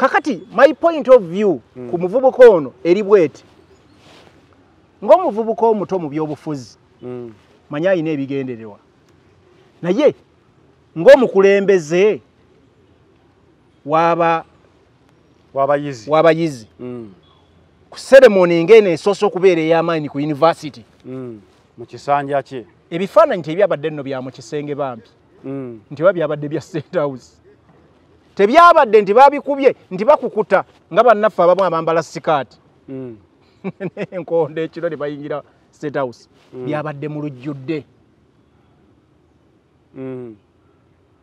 kakati my point of view ku muvubuka ono eri bweti ng'omuvubuka omuto mu byobufuzi manya ayina ebigendererwa naye ng'omukulembeze w'abayizi ku ceremony ng'eno esoose okubeera ey'amaanyi ku university mu kisanja kye ebifaananyi tebyabadde nno bya mu kisenge bambi nti oba byabadde bya State House tebyabadde nti babikubye nti bakukuta nga bannaffe abamu abambala sikaati enkonde ekiro ne bayingira State House byabadde mu lujjudde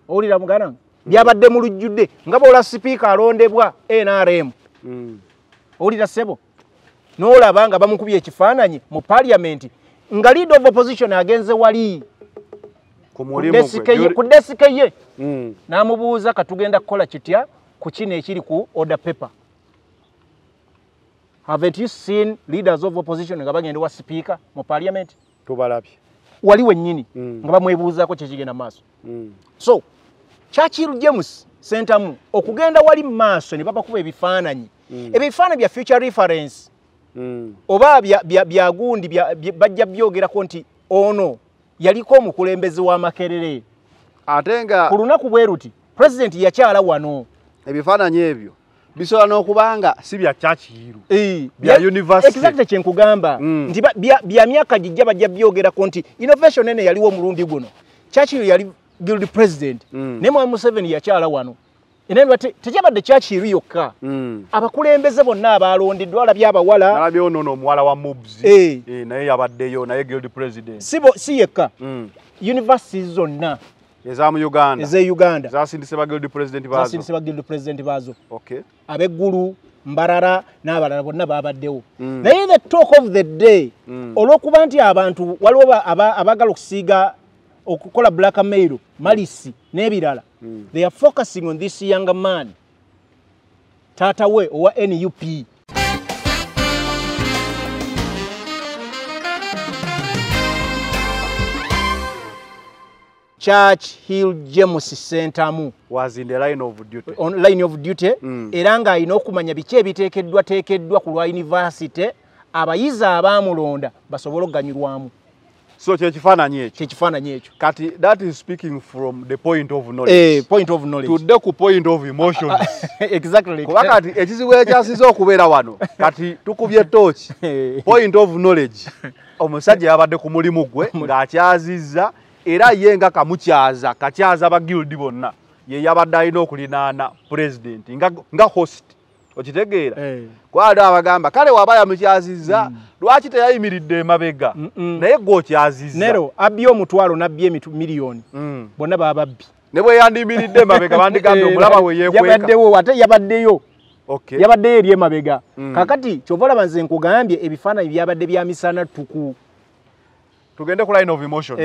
owulira mugana byabadde mu lujjudde nga bw'ola sipiika alondebwa NRM owulira ssebo n'olaba nga bamukubye ekifaananyi mu parliament nga leader of opposition agenze wali ku desike ye n'amubuuza katugenda kukola kitya ku kino ekiri ku order paper. Haven't you seen leaders of opposition nga bagenda wa speaker mu parliament? Tubalabye wali wennyini nga bamwebuuzaako kyekigenda maaso. So Churchill James Sentamu okugenda wali maaso ne babakuba ebifaananyi ebifaananyi bya future reference oba bya gundi bajja byogerako nti ono yaliko omukulembeze wa Makerere ate nga ku lunaku bwe ruti president yakyala wano ebifaananyi ebyo bisobola n'okubanga si bya Churchill bya university exactly kyenkugamba nti bya myaka gijja bajja byogerako nti innovation ene yaliwo omulundi guno Churchill yali guild president ne Mwai Museveni yakyala wano enenwa tekyabadde Churchill yokka abakulembeze bonna abalondeddwa alabye abawala nalabye ono omuwala wa Mubs naye yabaddeyo naye guild president si yekka universities zonna eza mu Uganda eze Uganda zasindise ba guild president bazo okay abeggulu Mbarara n'abalala bonna babaddewo naye the talk of the day olw'okuba nti abantu waliwo abagala okusiiga okukola blackmail malisi n'ebirala they are focusing on this young man tata we owa NUP Churchill James Sentamu was in the line of duty era nga alina okumanya biki ebiteekeddwa ku lwa university abayizi abaamulonda basobole okuganyulwamu. So kyekifaananyi ekyo kati that is speaking from the point of knowledge tudde ku point of emotions exactly kuba kati ekizibu ekyasize okubeera wano kati tukubye torch point of knowledge omusajja yabadde ku mulimu gwe ng'akyazizza era ye nga kakyaza ba guild bonna ye yabadde alina okulinaana president nga host okitegeera kwali abagamba kale waba yamukyazizza lwaki teyayimiridde emabega naye gw'okyazizza nero abbi omutwalo nabbi emiliyoni bonna bababbi ne bwe yandiyimiridde emabega bandigambye omulaba we yeekweka ate yabaddeyo yabaddeyo eri emabega kakati kyova olaba nze nkugambye ebifaananyi byabadde bya misana tuku tugende ku line of emotions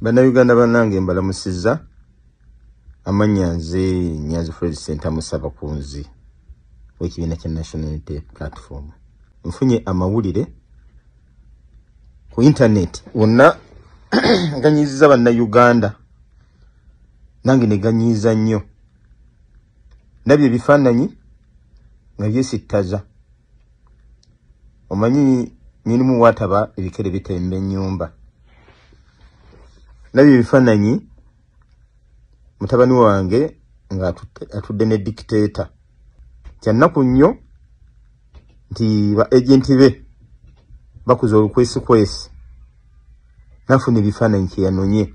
Bannayuganda bannange mbalamusizza amannya nze Nyanzi Fred Sentamu Ssabakunzi w'ekibiina kya National Unity Platform. Nfunye amawulire ku internet wonna ganyiziza bannayuganda nange ne ganyiiza nnyo ndabye ebifaananyi nga byesittaza omanyi nyinimu waataba ebikere bitemba ennyumba nabyo ebifaananyi mutabani wange nga atudde ne dictator kyannaku nnyo nti ba agenti be bakuza olukwesikwesi nafuna ebifaananyi kyeyanonye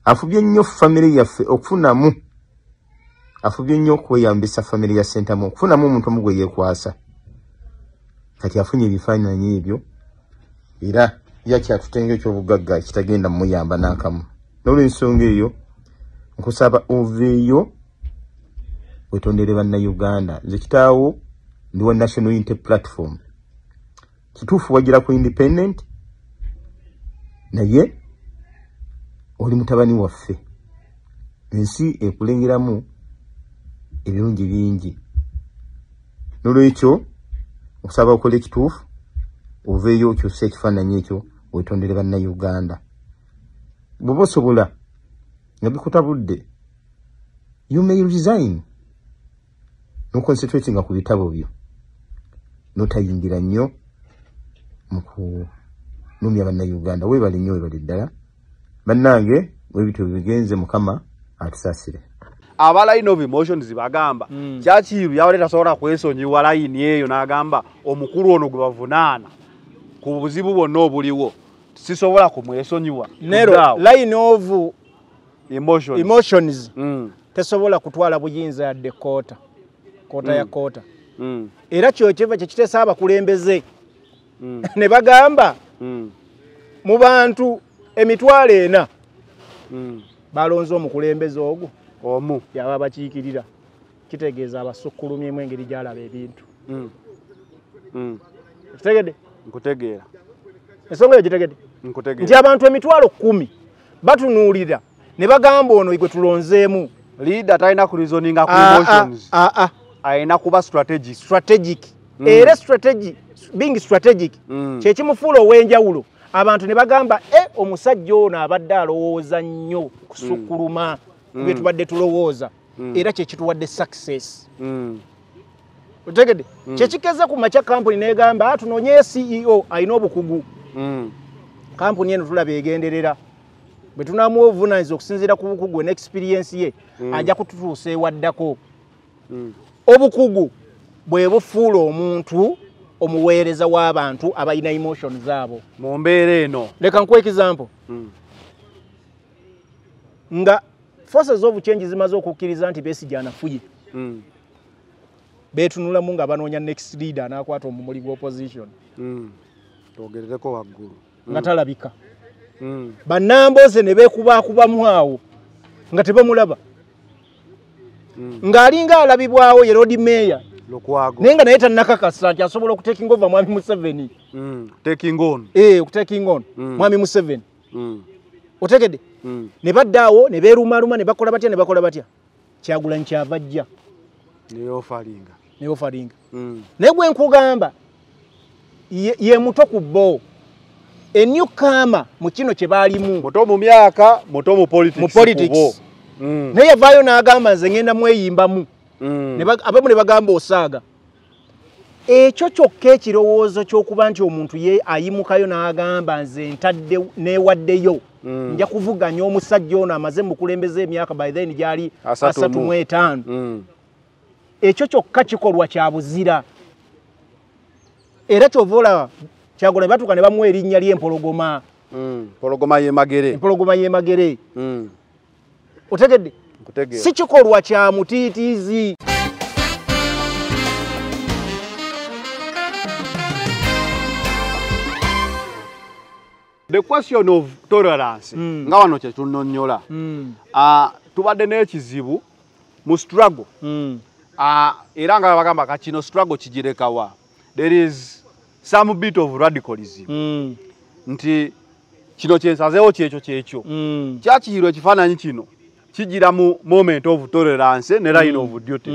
afubye nnyo famire yaffe okufunamu afubye nnyo okweyambisa famire ya Sentamu okufunamu omuntu omu gwe yeekwasa kati afunye ebifaananyi ebyo era yakyatutenga ekyobugagga ekitagenda muyamba n'akamu n'olw'ensonga eyo nkusaba oveeyo wetondere bannayuganda nze kitaawo ndi wa National Unity Platform kituufu wagira ku independent naye oli mutabani waffe ensi ekulengeramu ebirungi bingi n'olwekyo okusaba okola ekituufu oveeyo okyusa ekifaananyi ekyo wetondere bannayuganda bw'oba osobola nga bikutabudde you may resign no concentrating ku bitabo byo notayingira nnyo mu kunumya bannayuganda weebale nnyo weebale ddala bannange webityo bigenze mukama atusaasire aba line of emotions bagamba kyakiru yawaleta sobola kwesonyiwa line eyo n'agamba omukulu ono gwe bavunaana ku buzibu bwonna obuliwo sisobola kumwesonyiwa nero line of emotions tesobola kutwala buyinza yadde koota ya koota era kyokyeva kyekiteesa abakulembeze ne bagamba mu bantu emitwalo 4 balonze omukulembeze ogwo omu yaba bakiikirira kitegeeza abasukkulumyemu engeri gyalaba ebintu kitegedde nkutegeera ensonga eyo gitegedde nti abantu emitwalo 10 batunuulira ne bagamba ono gwe tulonzeemu leader talina ku reasoninga ku emotions ayina kuba strategic era being strategic kyekimufuula ow'enjawulo abantu ne bagamba omusajja ono abadde alowooza nnyo kusukkuluma bye tubadde tulowooza era kyekituwadde success otegedde kyekikeza ku makya kampuni negamba tunoonye CEO ayina obukugu kampuni eno tulaba egenderera bwe tunaamuwa obuvunaanyizibwa okusinziira ku bukugu n'experience ye ajja kututuusa ewaddako obukugu bwe bufuula omuntu omuweereza w'abantu abalina emotion zaabo mu mbeera eno leka nkuwa example nga forces of change zimaze okukkiriza nti Besigye anafuye beetunulamu nga banoonya next leader anakwata omumuli gwa opposition twogerereko waggulu nga talabika bannambooze ne beekubakubamu awo nga tebamulaba ng'alinga alabibwawo ye road mayor naye nga naye tannakakasa nti asobola okutekinga ova mwami Museveni okuteking on mwami Museveni otegedde ne baddaawo ne beerumaluma ne bakola batya Kyagulanyi kyava ajja neofalinga naye gwe nkugamba ye muto ku bbo enewcomer mu kino kye baalimu muto mu myaka muto mu politics naye yavaayo n'agamba nze ngenda mweyimbamu abamu ne bagamba osaaga ekyo kyokka ekirowoozo ky'okuba nti omuntu ye ayimukayo n'agamba nze ntadde neewaddeyo nja kuvuganya omusajja ono amaze mukulembeza emyaka by then gyali 35 ekyo kyokka kikolwa kya buzira era kyova olaba Kyagulanyi batuuka ne bamuwa erinnya ly'empologoma empologoma y'emagere otegedde si kikolwa kya mutiitiizi the question of tolerance nga wano kye tunonnyola tubadde n'ekizibu mu struggle era nga bagamba kakino struggle kigirekawa there is some bit of radicalism nti kino kyensazeewo kyekyo kyakiirwa ekifaananyi kino kijira mu moment of tolerance ne line of duty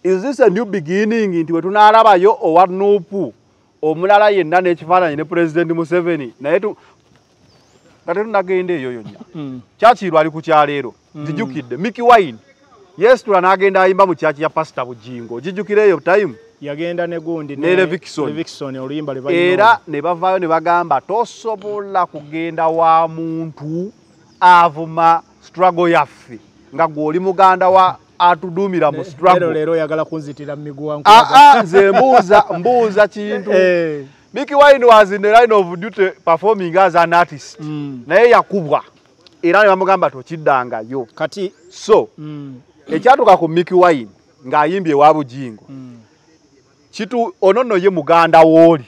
is this a new beginning nti we tunaalabayo owa Nuupu omulala yenna n'ekifaananyi ne President Museveni naye nga tetunagenda eyo yonna kyakiirwa ali ku kyaleero gijjukidde Mickey Wine yesitula n'agenda ayimba mu kyaki ya Pastor Bujingo gijjukira eyo time yagenda ne gundi ne Levikson oluyimba le era ne bavaayo ne bagamba tosobola kugenda wa muntu avuma struggle yaffe nga gw'oli muganda wa atudumira mu struggle lero yagala kunzitira miguwa nze mbuuza kintu Mickey Wine was in the line of duty performing as an artist naye yakubwa era ne bamugamba tokiddangayo kati so ekyatuka ku Mickey Wine ng'ayimbye wa Bujingo kitu onono ye muganda woli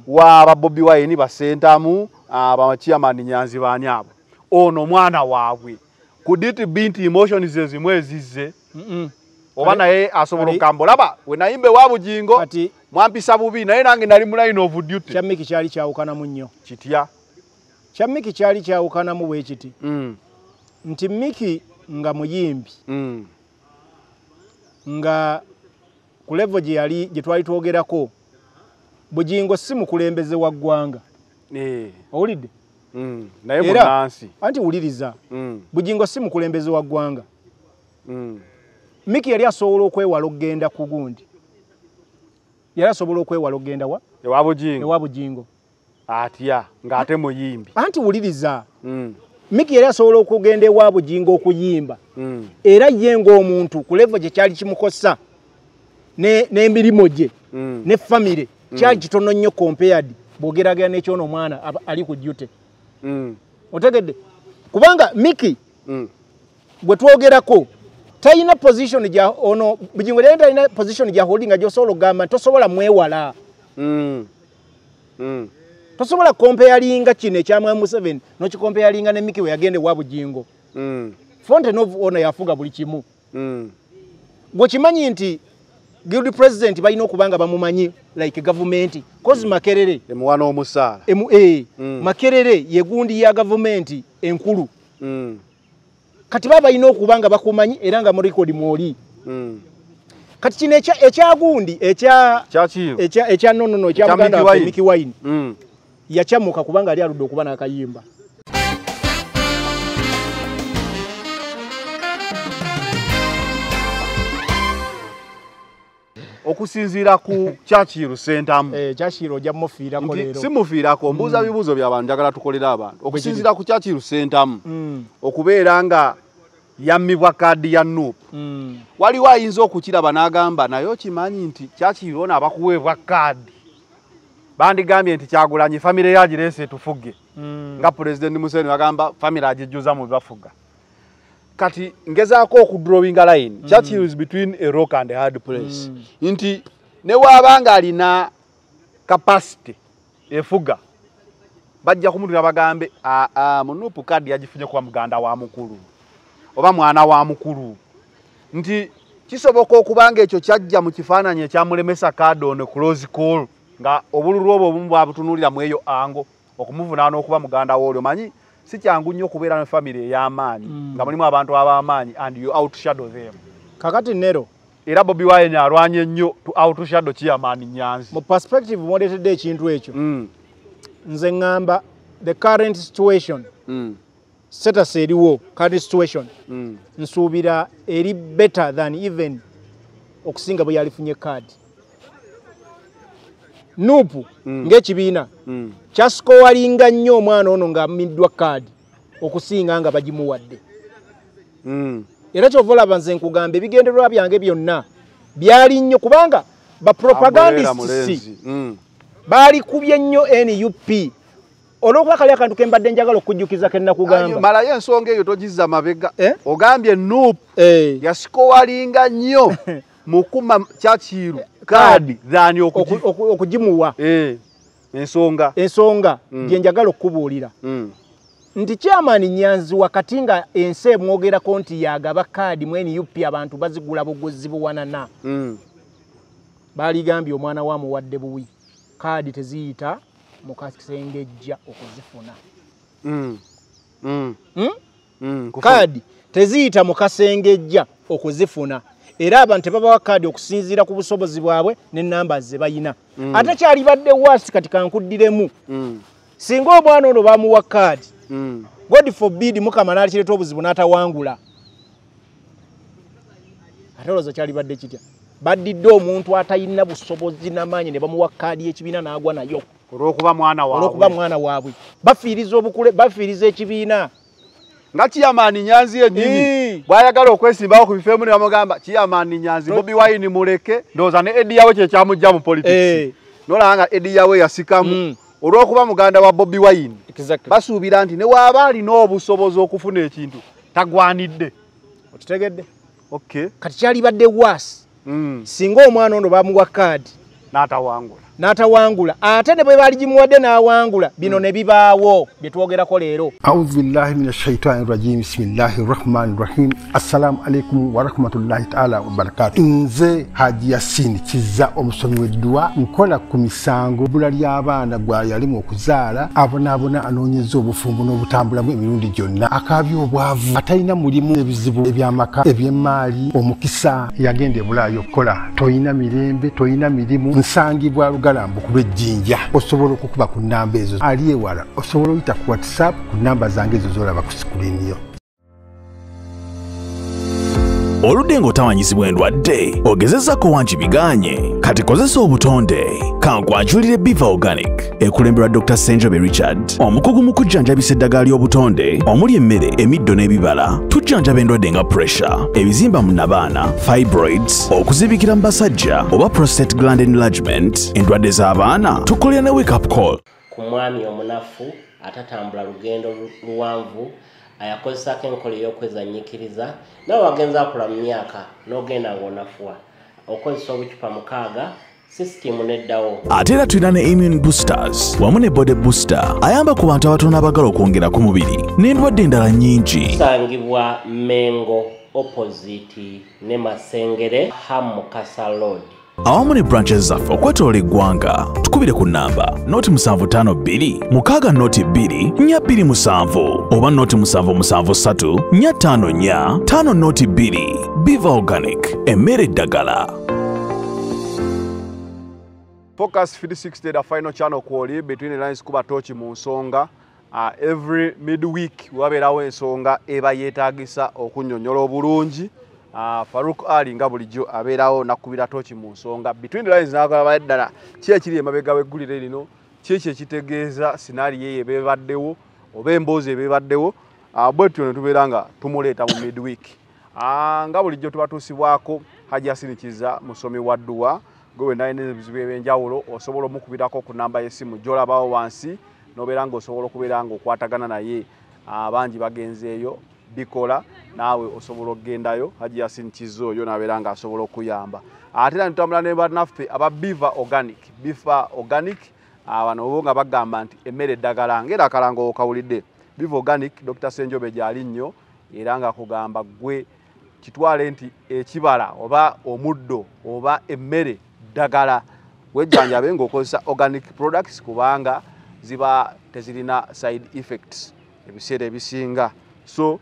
wa Bobi Wine basentamu ba chairman Nyanzi baani abo ono mwana waabwe could it be nti emotions ezimwe zize oba naye asobola okukamba olaba we nayimbe wa Bujingo mwampisa bubi naye nange nali mu line of duty Kyamiki kyali kyawukanamu nnyo kitya Kyamiki kyali kyawukanamu bwe kiti nti Miki nga muyimbi nga ku level gye twali twogerako Bujingo si mukulembeze wa ggwanga owulidde naye munansi anti wuliriza Bugingo si mukulembeze wa ggwanga Miki yali asobola okwewala okugenda ku gundi yali asobola okwewala okugenda ewa Bugingo atya ng'ate muyimbi anti wuliriza Miki yali asobola okugenda ewa Bugingo okuyimba era ye ng'omuntu ku level gye kyali kimukosa n'emirimu gye ne famire kyali kitono nnyo compared bw'ogeragera n'ekyono omwana ali ku duty otegedde kubanga Miki bwe twogerako talina position gya ono Bugingo yali talina position gya holding gy'osobola okugamba tosobola mwewala tosobola comparinga kino ekyamwa Museveni n'okikomparinga ne Miki we yagende wa Bugingo Fountain of Honor yafuga buli kimu gwe kimanyi nti guild president balina okubanga bamumanyi like government kozi Makerere emuwana omusaala Makerere ye gundi ya government enkulu kati baba balina okubanga bakumanyi era nga mu record mwoli kati kino ekyagundi ekya nono ekya Muganda wa Miki Wine yakyamuka kubanga ali aludde okuba n'akayimba okusinziira ku Churchill Sentamu Churchill ojja mufiirako leero simufiirako mbuuza bibuuzo by'abantu njagala tukolera abantu okusinziira ku Churchill Sentamu okubeera nga yammibwa kaadi ya NUP waliwo ayinza okukiraba n'agamba naye okimanyi nti Churchill ono abakuweebwa kaadi bandigambye nti Kyagulanyi famire yagireese tufuge nga President Museveni agamba famire agijjuza mu bafuga kati ngezaako okudrawinga line Churchill is between a rock and a hard place nti ne waabanga alina capacity efuga bajja kumutira bagambe munupu kadi yagifunye kuba muganda wa mukulu oba mwana wa mukulu nti kisoboka okubanga ekyo kyajja mu kifaananyi ekyamulemesa kadi ono close call nga obululu obwo obumu bwabutunuulira mu eyo ango okumuvunaana okuba muganda woolyo manyi si kyangu nnyo okubeera ne family ey'amaanyi nga mulimu abantu ab'amaanyi and you outshadow them kakati nero era Bobi Wine alwanye nnyo to outshadow Chairman Nyanzi mu perspective mwoletedde ekintu ekyo nze ngamba the current situation status eriwo current situation nsuubira eri better than even okusinga bwe yalifunye kaadi Nupu ng'ekibiina kyasikowalinga nnyo omwana ono ng'ammiddwa kaadi okusinga nga bagimuwadde era kyova olaba nze nkugamba ebigendererwa byange byonna byali nnyo kubanga bapropagandisits baalikubye nnyo NUP olw'okuba kali akantu ke mbadde njagala okujjukiza ke nnakugamba malayo ensonga eyo togizza mabega ogambye NUP yasikowalinga nnyo mukuma Churchill kaadi dhani okujimuwa ensonga gye njagala okubuulira nti Chairman Nyanzi wakati nga ensi emwogerako nti yagaba kaadi mu NUP abantu bazigula buguzi buwanana baaligambye omwana wa muwadde buwi kaadi teziyita mu kasengejja okuzifuna kaadi teziyita mu kasengejja okuzifuna era abantu tebabawa kaadi okusinziira ku busobozi bwabwe n'ennamba ze bayina ate kyalibadde wasi kati kankuddiremu singa omwana ono bamuwa kaadi God forbid Mukama n'akireeta obuzibu n'atawangula ate olowooza kyalibadde kitya baddidde omuntu atalina busobozi n'amaanyi ne bamuwa kaadi y'ekibiina n'agwa nayo olw'okuba mwana waabwe bafiiriza obukule bafiiriza ekibiina nga Chairman Nyanzi yennyini bw'ayagala okwesimbawo ku bifeemu ne bamugamba Chairman Nyanzi Bobi Wine muleke ndowooza ne Eddie yawe kye kyamujja mu politics nolaba nga Eddie yawe yasikamu olw'okuba muganda wa Bobi Wine basuubira nti ne waaba alina obusobozi okufuna ekintu tagwanidde okitegedde okay kati kyalibadde wasi singa omwana ono bamuwa kaadi n'atawangula ate ne bwe baali gimuwadde n'awangula bino ne bibaawo bye twogerako leero A'udhu billahi minash shaitani rajim bismillahir rahmanir rahim assalamu alaikum wa rahmatullahi ta'ala wa barakatuh nze Haji Yasin Kizza omusomi w'eddua nkola ku misango bula ly'abaana gwa yalimu okuzaala abonaabona anoonyeza obufumbo n'obutambulamu emirundi gyonna akabyo obwavu atalina mulimu ebizibu eby'amaka eby'emmaali omukisa yagenda e Bulaayi okukola toyina mirembe toyina mirimu nsangibwa galambo ku lw'ejjinja osobola okukuba ku nnamba ezo ali ewala osobola oyita ku WhatsApp ku nnamba zange ezo z'olaba ku sikuriini yo. Oludde ng'otawanyizibwa endwadde ogezezzaako wangi biganye kati kozesa obutonde kankwanjulire Biva Organic ekulemberwa Dr. Senjobe Richard omukugu mu kujjanjabisa eddagala ly'obutonde omuli emmere emiddo n'ebibala tujjanjaba endwadde nga pressure ebizimba mu nabaana fibroids okuzibikira mu basajja oba prostate gland enlargement endwadde z'abaana tukolera ne wake up call ku mwami omunafu atatambula lugendo luwanvu ayakozesako enkola ey'okwezannyikiriza nawe wagenza akula mu myaka n'ogenda ng'onafuwa okozesa obucupa 6 sisitimu neddawo. Ate era tulina ne immune boosters wamu ne body booster ayamba ku bantu abatono abagala okwongera ku mubiri n'endwadde endala nnyingi. Tusangibwa Mengo opposite ne Masengere Hamukasa Road. Awamu ne branches zaffe okwetoola eggwanga tukubire ku nnamba noti 752 mukaaga noti 2 427 oba noti 773 454 5 noti 2. Biva Organic emmere eddagala. Focus 360 the final channel kwoli between the lines kuba tochi mu nsonga every midweek waberawo ensonga eba yeetagisa okunyonyola obulungi. Farouk Ali nga bulijjo abeerawo nakubira tochi mu nsonga between the lines n'akola ddala ki ekiri emabega w'eggulire lino ki ekitegeeza scenario ye ebebaddewo oba emboozi ebebaddewo bwetyo ne tubeera nga tumuleeta mu midweek. Nga bulijjo tubatuusibwako Haji Asinikiza musomi wa dduwa gwe naine ebizibu ebyenjawulo osobola omukubirako ku namba y'essimu gy'olabawo wansi n'obeera ng'osobola okubeera ng'okwatagana naye abangi bagenzeeyo bikola naawe osobola okgendayo Haji Asinikiza oyo n'abeera ng'asobola okuyamba. Ate era nitutambula ne bannaffe aba Biva Organic bano bo nga bagamba nti emmere eddagala ng'era akalango okawulidde Biva Organic Dr. Senjobe gyali nnyo era ng'akugamba gwe kitwale nti ekibala oba omuddo oba emmere ddagala wejjanjabe ng'okozesa organic products kubanga ziba tezirina side effects ebiseera ebisinga. So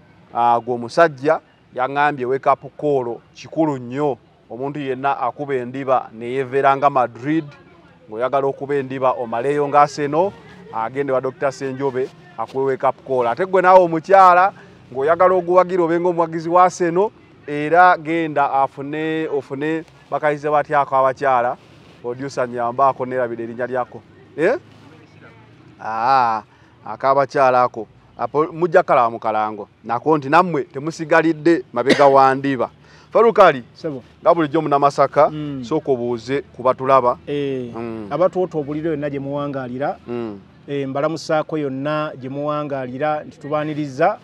gwe omusajja yaŋŋambye wake up call kikulu nnyo omuntu yenna akuba endiba neyeveranga Madrid ng'oyagala okuba endiba omaleeyo nga Arsenal agende wa Dr. Senjobe akuwe wake up call. Ate gwe naawe omukyala ng'oyagala oguwagira obenga omuwagizi wa Arsenal era genda ofune bakayize batyako abakyala producer nyambaako nerabira erinnya lyako akabakyala ako mujja kala mu kalango nako nti nammwe temusigalidde mabega wa ndiba. Farouk Ali nga bulijjo Munamasaka sooka obuuze kubatulaba abatuota obuliro yonna gye muwangaalira mbalamusaako yonna gye muwangaalira nti tubaaniriza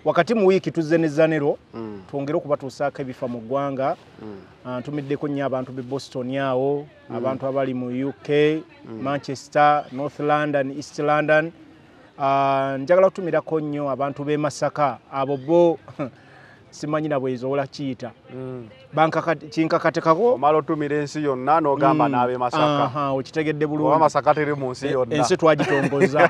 wakati mu wiiki tuzze ne Zanero twongere okubatuusaako ebifa mu ggwanga. Ntumiddeko nnyo abantu b'e Boston awo abantu abali mu UK Manchester North London East London. Njagala kutumirako nnyo abantu b'e Masaka abo bo simanyi na bwezobola kiyita kinkakatekako omala otumira ensi yonna n'ogamba n'ab'e Masaka okitegedde bulungi oba Masaka teri mu nsi yonna ensi twagitongoza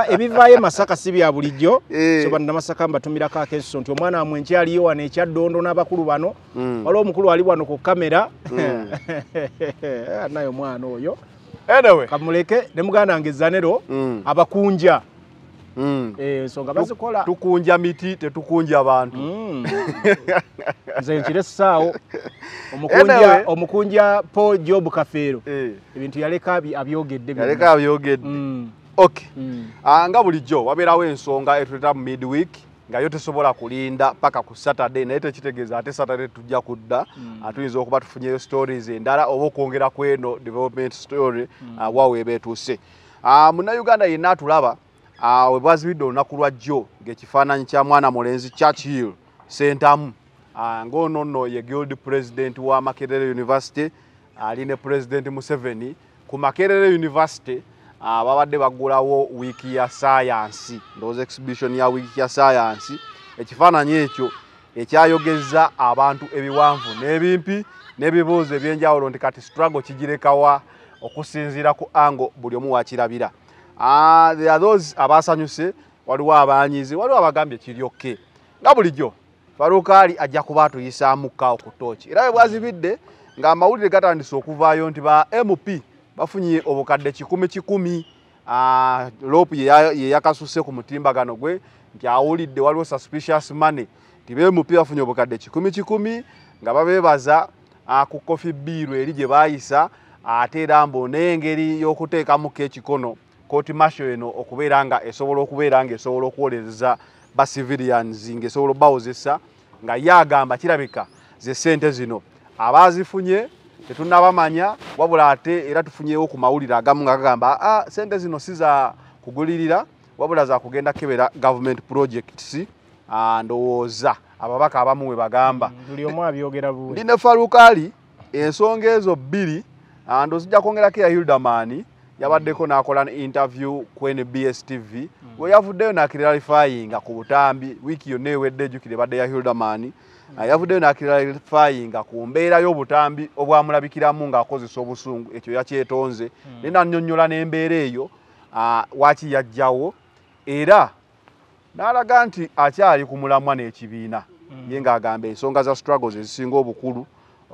ebivaayo Masaka si bya bulijjo so bano Masaka mbatumirako akeeso nti omwana wamwe nkyaliyo wano ekyaddondo n'abakulu bano waliwo omukulu ali wano ku kamera naye omwana oyo anyway kamuleke ne muganda wange Zanero abakunja ensonga bazikola tukunja miti tetukunja abantu nze nkire essaawo omukunja Paul Job Kafeero ebintu yaleka abyogedde okay nga bulijjo wabeerawo ensonga etuleta mu midweek nga yo tesobola kulinda paka ku Saturday naye tekitegeeza ate Saturday tujja kudda tuyinza okuba tufunyeyo stories endala oba okwongera ku eno development story waawe beetuuse. Munnayuganda yenna atulaba we bwazibidde olunaku lwa jjo ng'ekifaananyi kya mwana mulenzi Churchill Sentamu ng'ono nno ye guild president wa Makerere University ali ne President Museveni ku Makerere University babadde bagulawo wiiki ya science ndowooza exhibition ya wiiki ya science. Ekifaananyi ekyo ekyayogeza abantu ebiwanvu n'ebimpi n'ebibuuzo ebyenjawulo nti kati struggle kigirekawa okusinziira ku ango buli omu wakirabira. There are those abasanyuse waliwo abanyizi waliwo abagambye kiryokke nga bulijjo Farouk Ali ajja kuba atuyisaamu kawo ku tooki era bwe bwazibidde ng'amawulire gatandise okuvaayo nti ba MP bafunye obukadde 10,000 lopu ye yakasuse ku mutimbagano gwe nti awulidde waliwo suspicious money tibe mupi bafunye obukadde 10,000 nga babebaza ku coffee bill eri gye bayisa ate era mbo n'engeri y'okuteekamu ekikono court martial eno okubeera nga esobola okuwoleza ba civilians ng'esobola bawozesa nga yagamba kirabika ze sente zino abazifunye tetunnabamanya wabula ate era tufunyeewo ku mawulire agamu nga gagamba sente zino siza kugulirira wabula za kugenda kebera government projects ndowooza ababaka abamu we bagamba buli omu abyogera buwe ndine Farukali ensonga ezo bbiri ndozijja kwongerako ya Hildaman yabaddeko n'akola interview ku NBS TV we yavuddeyo n'akiralifyinga ku butambi wiiki yonna ewedde ejjukire badde ya Hildaman yavuddeyo n'akiralifyinga ku mbeera y'obutambi obwamulabikiramu ng'akozesa obusungu ekyo yakyetonze naye n'annyonnyola n'embeera eyo waaki yajjawo era n'alaga nti akyali ku mulamwa n'ekibiina ye ng'agamba ensonga za struggles ezisinga obukulu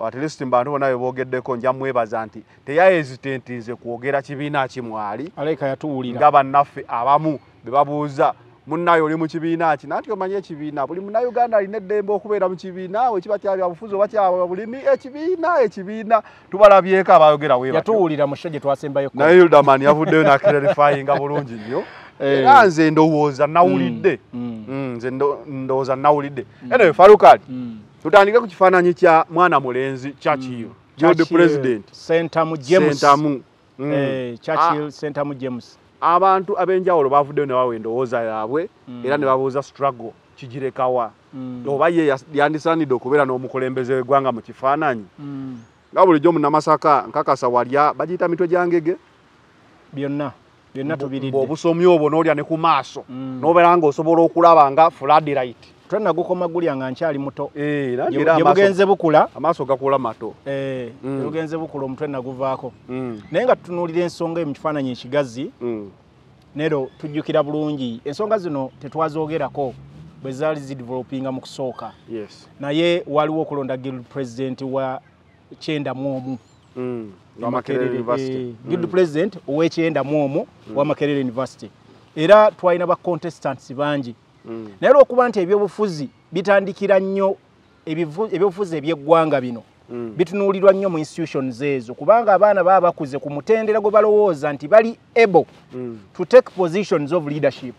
at least mbantu bonna be boogeddeko nja mwebaza nti teyahesitentinze kwogera kibiina kimwali aleka yatuwulira nga bannaffe abamu be babuuza munnayo oli mu kibiina ki nanti omanye ekibiina buli munnayuganda alina eddembe okubeera mu kibiina we kiba kya byabufuzi oba kya bulimi ekibiina tubalabyeko abayogera weebatyo yatuwulira mu show gye twasembayo naye Hildaman yavuddeyo n'akiralifyinga bulungi nnyo era nze ndowooza nawulidde nze ndowooza nawulidde anyway Farukali tutandike ku kifaananyi kya mwana mulenzi Churchill Guild President Sentamu James Churchill Sentamu James abantu ab'enjawulo bavuddeyo ne bawa endowooza yaabwe era ne babuuza struggle kigirekawa oba ye yandisaanidde okubeera n'omukulembeze w'eggwanga mu kifaananyi nga bulijjo munnamasaka nkakasa walya bagiyita mitwe gya ngege byonna tubiridde obusomi obwo n'olya ne ku maaso n'obeera ng'osobola okulaba nga floodlight twenna gukoma gulya nga nkyali muto gye bugenze bukula amaaso gakula mato gye bugenze bukula omutwe naguvaako naye nga tutunuulira ensonga eyo mu kifaananyi ekigazi nero tujjukira bulungi ensonga zino tetwazoogerako bwe zaali zidevelopinga mu kusooka naye waliwo okulonda guild president wa 91 guild president owe91 wa Makerere University era twalina ba contestants bangi naye okuba nti ebyobufuzi bitandikira nnyo ebyobufuzi ebyeggwanga bino bitunuulirwa nnyo mu institutions ezo kubanga abaana baba bakuze ku mutendera gwe balowooza nti bali able to take positions of leadership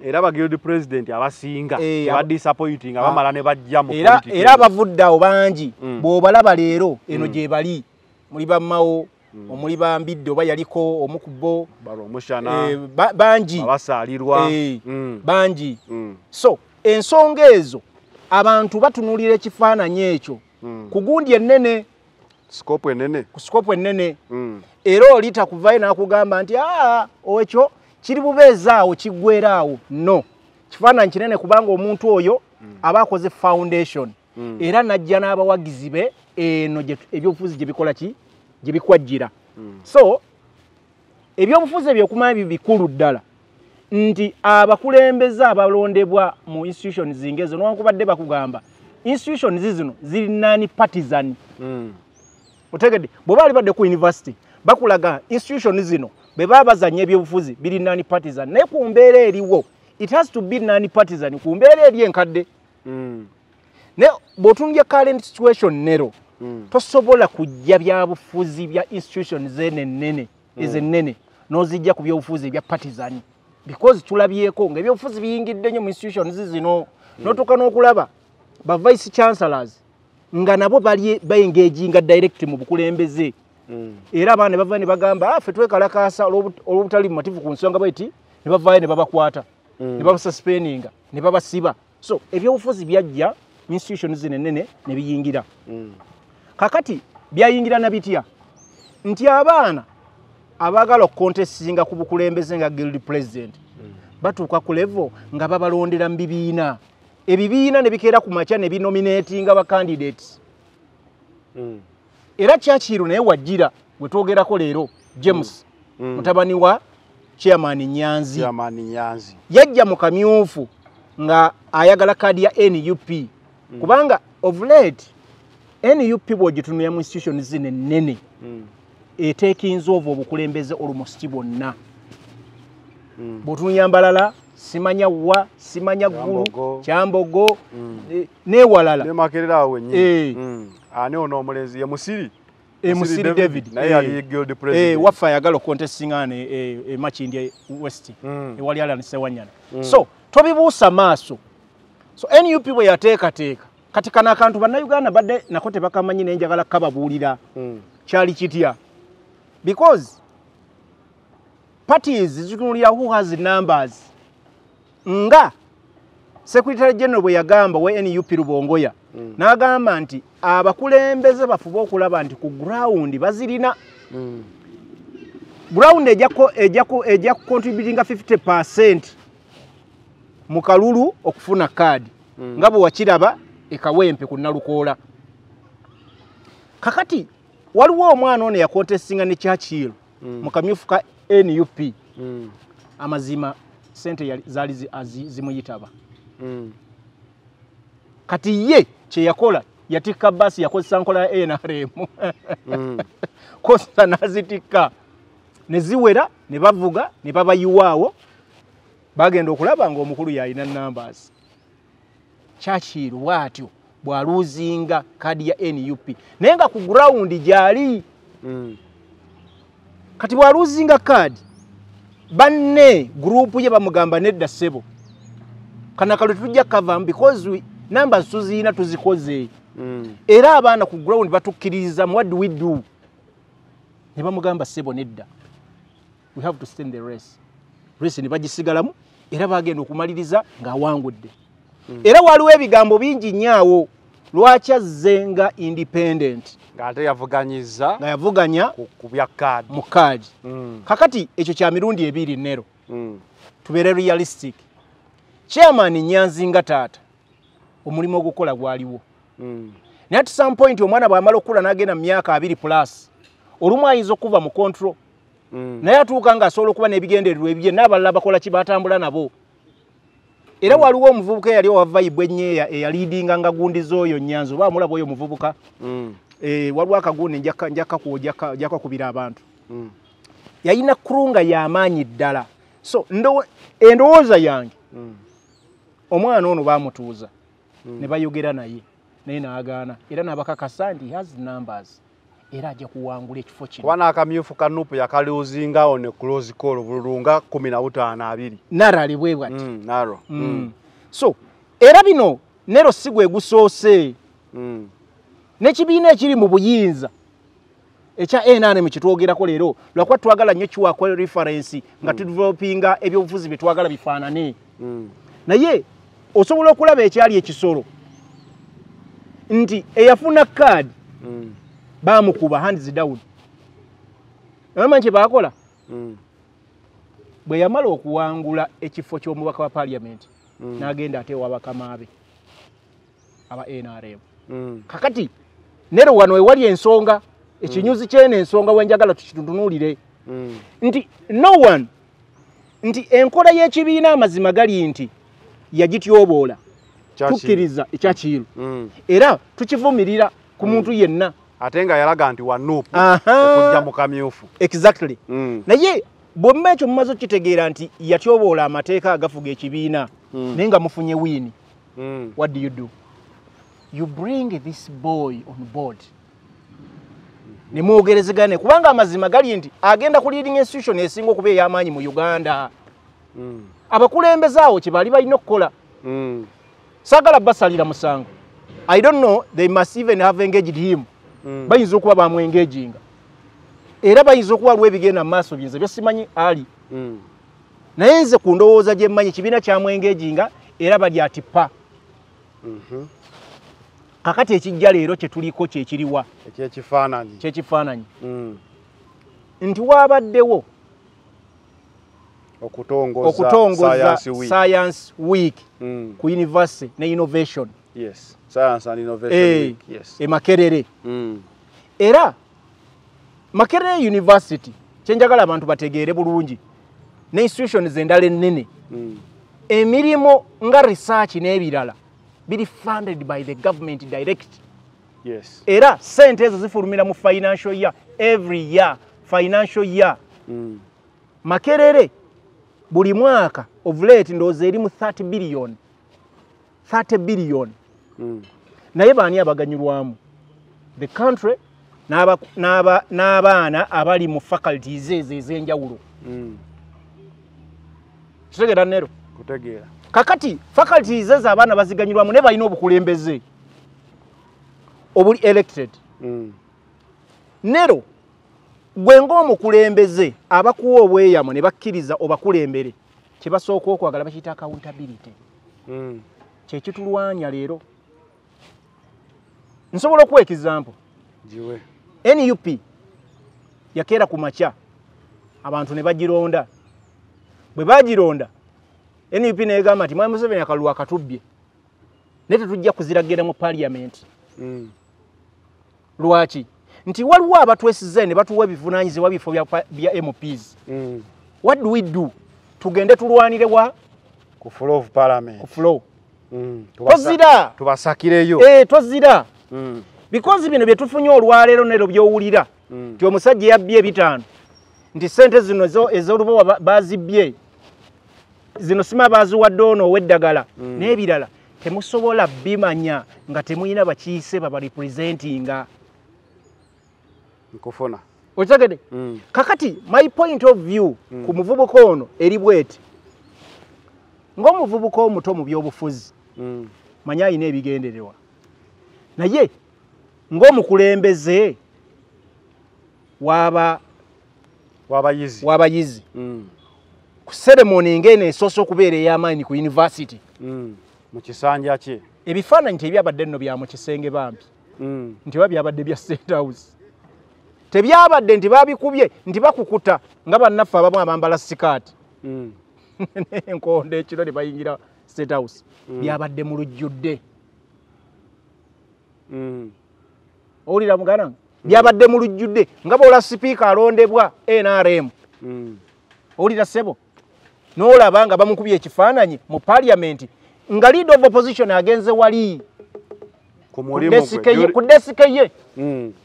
era ba guild president abasinga ba disappointing abamala ne bajja mu era abavudde awo bangi bw'obalaba leero eno gye bali muli bammawo omuli bambidde oba yaliko omukubo bangi abasaalirwa bangi so ensonga ezo abantu batunuulira ekifaananyi ekyo ku gundi ennene ku scope ennene era oli takuvayo n'akugamba nti ekyo kiri bubeezaawo kiggweeraawo no kifaananyi kinene kubanga omuntu oyo aba akoze foundation era najja n'abawagizi be eno ebyobufuzi gye bikola ki gye bikwajjira so ebyobufuzi ebyokumanya bikulu ddala nti abakulembeze abalondebwa mu institutions zingezo newankubadde bakugamba institutions zino ziri nani partisan otegedde bw'oba ali badde ku university bakulaga institutions zino bwe baba bazannya ebyobufuzi biri nani partisan naye ku mbeera eriwo it has to be nani partisan ku mbeera eri enkadde naye bw'otunuulya current situation nero tosobola kujja byabufuzi bya institutions ennene ezennene n'ozijja ku byobufuzi ebya partisan because tulabyeko ng'ebyobufuzi biyingidde nnyo mu institutions zino n'otuuka n'okulaba ba vice chancellors nga nabo bayengeginga direct mu bukulembeze era abaana ne bava ne bagamba ffe twekalakaasa olw'obutali bumativu ku nsonga bweti ne bavaayo ne babakwata ne babasuspendinga ne babasiba so ebyobufuzi byajja institutions zino ennene ne biyingira kakati byayingira na bitya nti abaana abagala okukontestinga ku bukulembeze nga guild president batuuka ku level nga babalondera mu bibiina ebibiina ne bikeera ku makya ne binominatinga ba candidates era Churchill naye wajjira we twogerako leero James mutabani wa chairman Nyanzi yajja mu kamyufu nga ayagala kadi ya NUP kubanga of late NUP bw'ogitunuulira mu institutions zino ennene etekinze ovo obukulembeze almost bonna. Bw'otunuulira Mbalala, simanya wa, simanya Ggulu, Kyambogo, n'ewalala. Ne Makerere awo wennyini. Ani ono omulenzi ye Musiri? Musiri David. Naye yali guild president. Waffe ayagala okontesinga e Makindye West. Ewali Alan Sewanyana. So, tobibuusa maaso. So, NUP bwe yateekateeka. Kati kana akantu bannayuganda badde nako tebakamanyi naye njagala kababuulira. Kyali kitya. Because parties zitunulira who has numbers. Nga Secretary General bwe yagamba we NUP Rubongoya n'agamba nti abakulembeze bafuba okulaba nti ku ground bazirina. Ground ejja contributinga 50% mu kalulu okufuna card. Nga bwe wakiraba ekawempe ku Nalukoola. Kakati waliwo omwana ono yakontesinga ne Churchill mu kamyufu ka NUP. Amazima sente zaali zimuyitaba. Kati ye kye yakola yatikka basi yakozesa nkola ya NRM. Kosa nazitikka ne ziwera ne bavuga ne babayiwaawo bagenda okulaba ng'omukulu yalina numbers. Churchill bw'atyo bw'aluuzinga kadi ya NUP naye nga ku ground gyali. Kati bw'aluuzinga kadi banne group ye bamugamba nedda ssebo kana kale tujja cover because numbers tuzina tuzikoze. Era abaana ku ground batukkiriza what do we do? Ne bamugamba ssebo nedda. We have to stand the race. Race ne bagisigalamu era bagenda okumaliriza ng'awangudde. Era waliwo ebigambo bingi nnyo lwaki azzenga independent. Ng'ate yavuganyiza. Nga yavuganya ku bya kaadi. Mu kaadi. Kakati ekyo kya mirundi ebiri Nero. Tubeere realistic. Chairman Nyanzinga taata omulimu ogukola gwaliwo. Naye at some point omwana bw'amala okula n'agenda mu myaka 2+ olumu ayinza okuva mu control. Naye atuuka ng'asobola okuba n'ebigendererwa ebye n'abalala bakola ki batambula nabo. Era waliwo omuvubuka eyali owa vibe ennyeya eyaliidinga nga gundi z'oyo Nyanzi oba amulaba oyo omuvubuka. Waliwo akagundi njaka kubira abantu. Yalina kurunga y'amaanyi ddala. So endowooza yange omwana ono baamutuuza ne bayogera naye n'agaana era n'abakakasa nti he has numbers era ajja kuwangula ekifo kino. Kuba n'akamyufu ka Nuupu yakaliuzingawo ne close call bululunga 15-20. Narali bwe bwati. Naro. So era bino Nero si gwe gusoose. N'ekibiina ekiri mu buyinza ekya NRM kitwogerako leero lwakuba twagala nnyo kiwaako reference nga tudevelopinga ebyobufuzi bye twagala bifaanane. Naye osobola okulaba ekyali ekisolo nti eyafuna kaadi baamukuba hands down. Namanyi kye baakola? Bwe yamala okuwangula ekifo ky'omubaka wa parliament n'agenda ate ewabakama be aba NRM. Kakati Nero wano ewali ensonga ekinyuzi kyene ensonga wenjagala tukitunuulire nti no one nti enkola y'ekibiina amazima gali nti yagityoboola tukkiriza ekyakiiru era tukivumirira ku muntu yenna ate nga yalaga nti wa Nuupu okujja mu kamyufu. Exactly. Naye bw'omma ekyo mumaze okitegeera nti yatyoboola amateeka agafuga ekibiina naye nga mufunye wiini. What do? You bring this boy on board. Ne mwogerezegane kubanga amazima gali nti agenda ku leading institution esinga okuba ey'amaanyi mu Uganda. Abakulembeze awo kye bali balina okukola. Saagala basalira musango. I don't know, they must even have engaged him. Bayinza okuba bamwengaginga. Era bayinza okuba waliwo ebigenda mu maaso byinza byasimanyi ali. Naye nze ku ndowooza gye mmanyi kibiina kyamwengaginga era bali atipa. Kakati ekijja leero kye tuliko kye kiriwa ekyekifaananyi nti waabaddewo okutongoza Science Week ku University ne Innovation. Yes, Science and Innovation Week. Yes. Makerere. Era Makerere University kyenjagala abantu bategeere bulungi ne institutions endala ennene emirimu nga research n'ebirala bili funded by the government direct. Yes. Era sente ezo zifulumira mu financial year every year financial year Makerere buli mwaka of late ndoze eri mu 30 billion naye baani abaganyulwamu the country n'abaana abali mu faculties ez'enjawulo kitegera nero kutegeera kakati faculties ezo abaana baziganyulwamu ne balina obukulembeze obuli elected nero gwe ng'omukulembeze abakuwa obweyamo ne bakkiriza obakulembere kye basooka okwagala bakiyita accountability kye kitulwanya leero nsobola okuwa example jiwe NUP yakeera ku makya abantu ne bagironda bwe bagironda NUP negamba nti Mwami Museveni akalulu akatubbye ne tetujja kuziragera mu parliament lwaki nti waliwo abatwesize ne batuwa ebivunaanyizibwa bifo bya MPs what do we do tugende tulwanire wa ku floor of parliament ku floor tozira tubasakireyo tozira because bino bye tufunye olwaleero nero byowulira nti omusajja yabbye ebitaano nti sente zino ez'olubo bazibbye zino sima baziwadde ono ow'eddagala n'ebirala temusobola bimanya nga temuyina bakiise babarepresentinga nkufuna okitegedde kakati my point of view ku muvubuka ono eri bweti ng'omuvubuka omuto mu byobufuzi manya ayina ebigendererwa naye ng'omukulembeze w'abayizi ku ceremony ng'eno esoosa okubeera ey'amaanyi ku university mu kisanja kye ebifaananyi tebyabadde nno bya mu kisenge bambi nti oba byabadde bya State House tebyabadde nti babikubye nti bakukuta nga bannaffe abamu abambala sikaati enkondo ekiro ne bayingira State House byabadde mu lujjudde owulira mugana byabadde mu lujjudde nga bw'ola sipiika alondebwa NRM owulira ssebo n'olaba nga bamukubye ekifaananyi mu parliament nga leader of opposition agenze wali ku desike ye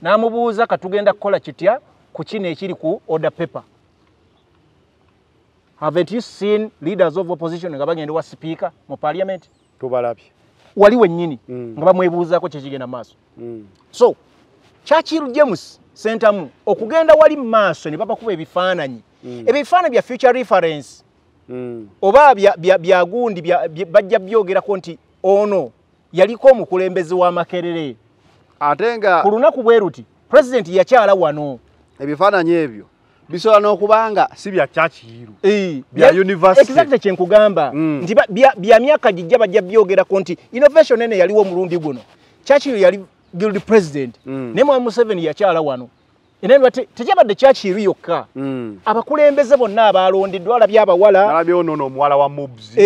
n'amubuuza katugenda kukola kitya ku kino ekiri ku order paper. Haven't you seen leaders of opposition nga bagenda wa speaker mu parliament? Tubalabye wali wennyini nga bamwebuuzaako kyekigenda maaso. So Churchill James Sentamu okugenda wali maaso ne babakuba ebifaananyi ebifaananyi bya future reference oba bya gundi bajja byogerako nti ono yaliko omukulembeze wa Makerere ate nga ku lunaku bwe ruti president yakyala wano ebifaananyi ebyo bisobola n'okubanga si bya Churchill bya university exactly kyenkugamba nti bya myaka gijja bajja byogerako nti innovation ene yaliwo omulundi guno Churchill yali guild president ne Mwami Museveni yakyala wano enene tekyabadde Churchill yokka abakulembeze bonna abalondeddwa alabye abawala alabye ono omuwala wa Mubs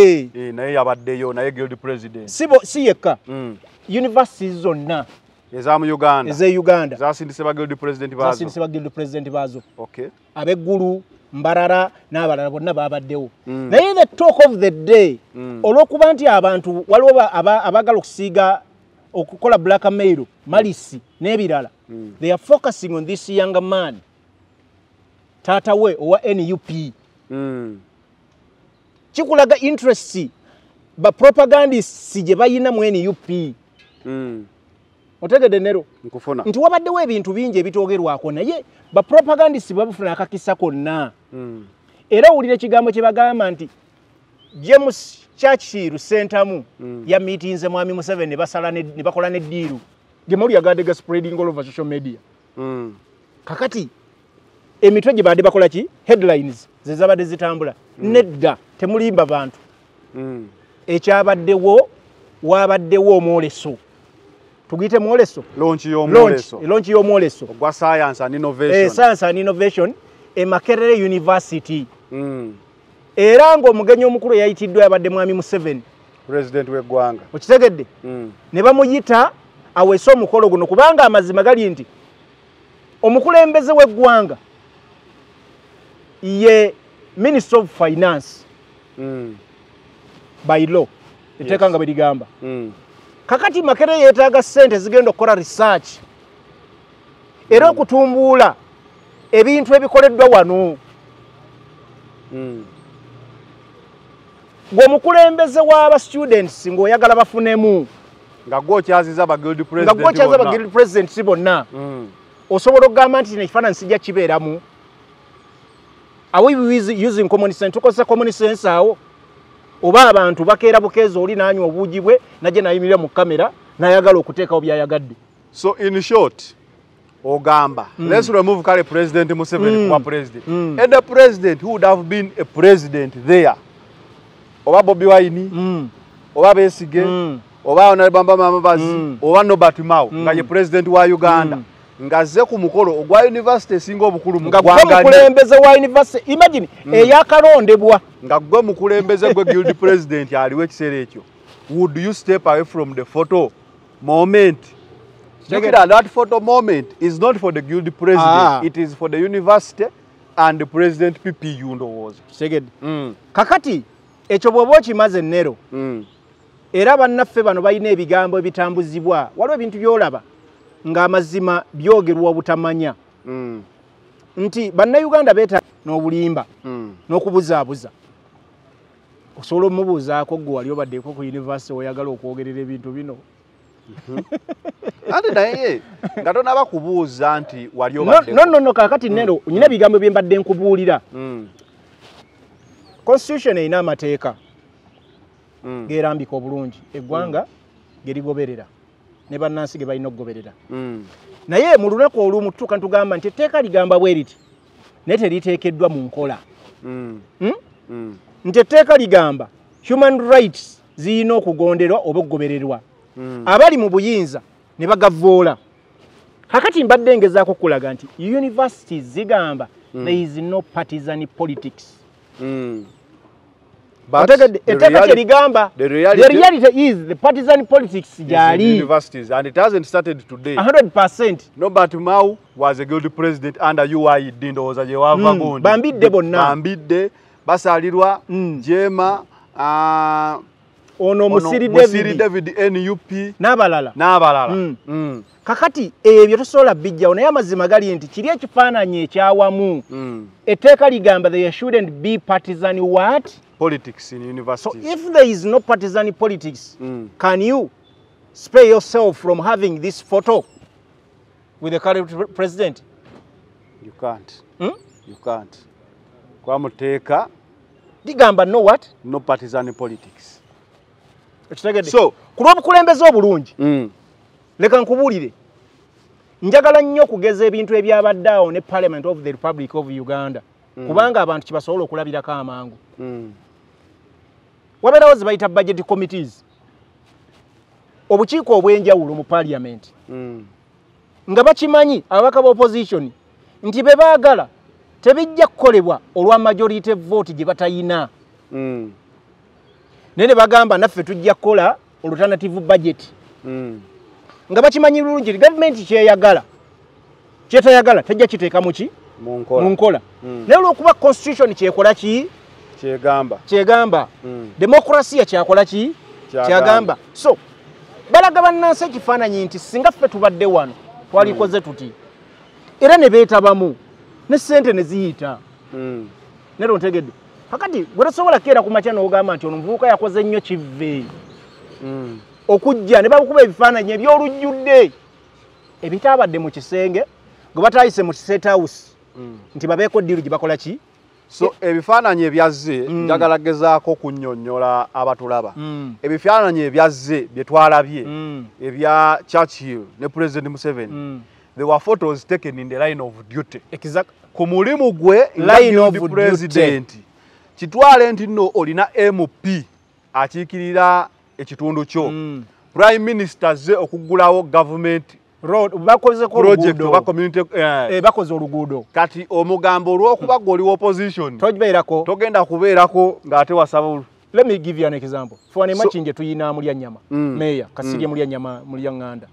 naye yabaddeyo naye guild president si yekka universities zonna eza mu Uganda eze Uganda zasindise ba guild president bazo okay abeggulu Mbarara n'abalala bonna babaddewo naye the talk of the day olw'okuba nti abantu waliwo abagala okusiiga okukola blackmail malisi n'ebirala they are focusing on this young man tata we owa NUP kikulaga interest ba propagandists gye bayina mu NUP otegedde nero nkufuna nti wabaddewo ebintu bingi ebitoogerwako naye ba propagandists babufuna akakisa konna era owulira ekigambo kye bagamba nti James Churchill Sentamu ya meetings Mwami Museveni basala ne bakola ne deal gemuli yagadde spreading all over social media kakati emitwe gye badde bakola ki headlines zezabadde zitambula nedda temulimba bantu ekyabaddewo wabaddewo omwoleso tugite mwoleso launch y'omwoleso ogwa science and innovation e Makerere University era ng'omugenyi omukulu yayitiddwa yabadde Mwami Museveni president w'eggwanga okitegedde ne bamuyita aweese omukolo guno kubanga amazima gali nti omukulembeze w'eggwanga ye Minister of Finance by law eteeka nga bwe ligamba kakati Makerere yeetaaga ssente zigenda okukola research era okutumbuula ebintu ebikoleddwa wano gwomukulembeze w'aba students ng'oyagala bafunemu nga gwokyaziza ba guild president bonna osobola okugamba nti ekifaananyi sijja kibeeramu. Are we using common sense? Tukozesa common sense awo oba abantu bakeera bukeeza oli n'anywa obuugi bwe najje nayimirira mu kamera n'ayagala okuteekawo by'ayagadde. So in short ogamba let's remove kale President Museveni kuba president and the president who would have been a president there oba Bobi Wine oba Besigye oba Honorable Mamabazi oba Norbert Mao nga ye president wa Uganda nga ze ku mukolo ogwa university singa obukulu mu gwanga mukulembeze wa university imagine eyakalondebwa nga gwe mukulembeze gwe guild president aliwe ekiseera ekyo. Would you step away from the photo moment? Look at that photo moment is not for the guild president, it is for the university and the president PPU ndowooza. Kakati ekyo bw'oba okimaze ennero era bannaffe bano balina ebigambo ebitambuzibwa waliwo ebintu by'olaba ng'amazima byogerwa obutamanya nti bannayuganda beeta n'obulimba n'okubuzaabuza osobola omubuuzaako gwe wali obaddeko ku university oyagala okwogerera ebintu bino ate naye nga tonaba kubuuza nti wali no kakati nero nyina ebigambo bye mbadde nkubuulira constitution erina amateeka gerambika obulungi eggwanga gerigoberera ne bannansi ge balina okugoberera naye mu lunaku olumu tutuuka ntugamba nti etteeka ligamba bwe riti naye teriteekeddwa mu nkola nti etteeka ligamba human rights zirina okugonderwa oba okugobererwa abali mu buyinza ne bagavvoola. Kakati mbadde ngezaako okulaga nti universities zigamba there is no partisan politics. But the reality is the partisan politics jali universities and it hasn't started today. 100%. Norbert Mao was a guild president under UI Dindoza Jewava Gondi. Bambidde bonna. Bambidde basalirwa Jema ono Musiri David NUP n'abalala. Kakati ebyo tosobola bijjawo naye amazima gali nti kiri ekifaananyi ekyawamu etteeka ligamba there shouldn't be partisan what? Politics in universities. So if there is no partisan politics, can you spare yourself from having this photo with the current president? You can't. You can't. Kwa muteeka ligamba no what? No partisan politics. So kulw'obukulembeze obulungi leka nkubuulire njagala nnyo okugeza ebintu ebyabadde awo ne Parliament of the Republic of Uganda kubanga abantu kibasobola okulabirako amangu. Wabeerawo ze bayita budget committees obukiiko obw'enjawulo mu Parliament nga bakimanyi ababaka ba opposition nti be baagala tebijja kukolebwa olwa majority vote gye batayina nene bagamba naffe tujja kukola alternative budget nga bakimanyi bulungi government kyeyagala kyetayagala tejja kiteeka muki mu nkola naye olw'okuba constitution kyekola ki kyegamba demokrasiya kyakola ki kyagamba. So balaga bannansi ekifaananyi nti singa ffe tubadde wano twalikoze tuti era ne beetabamu ne ssente ne ziyita nero ntegedde kakati gwe tosobola keera ku makya n'ogamba nti ono muvubuka yakoze nnyo kivve okujja ne bakuba ebifaananyi ebyolujjudde ebitaabadde mu kisenge gwe bataayise mu State House nti babeeko ddiiru gye bakola ki. So ebifaananyi ebyazze njagala gezaako kunnyonnyola abatulaba ebifaananyi ebyazze bye twalabye ebya Churchill ne President Museveni there were photos taken in the line of duty. Ku mulimu gwe line of president kitwale nti nno olina MP akiikirira ekitundu kyo prime minister ze okuggulawo government road bakoze ko project oba community bakoze oluguudo kati omugambo olw'okuba goli opposition togenda kubeerako ng'ate wasaba. Let me give you an example. Fwane machinje tuyina mulya nyama meya kasirye mulya nyama mulya nganda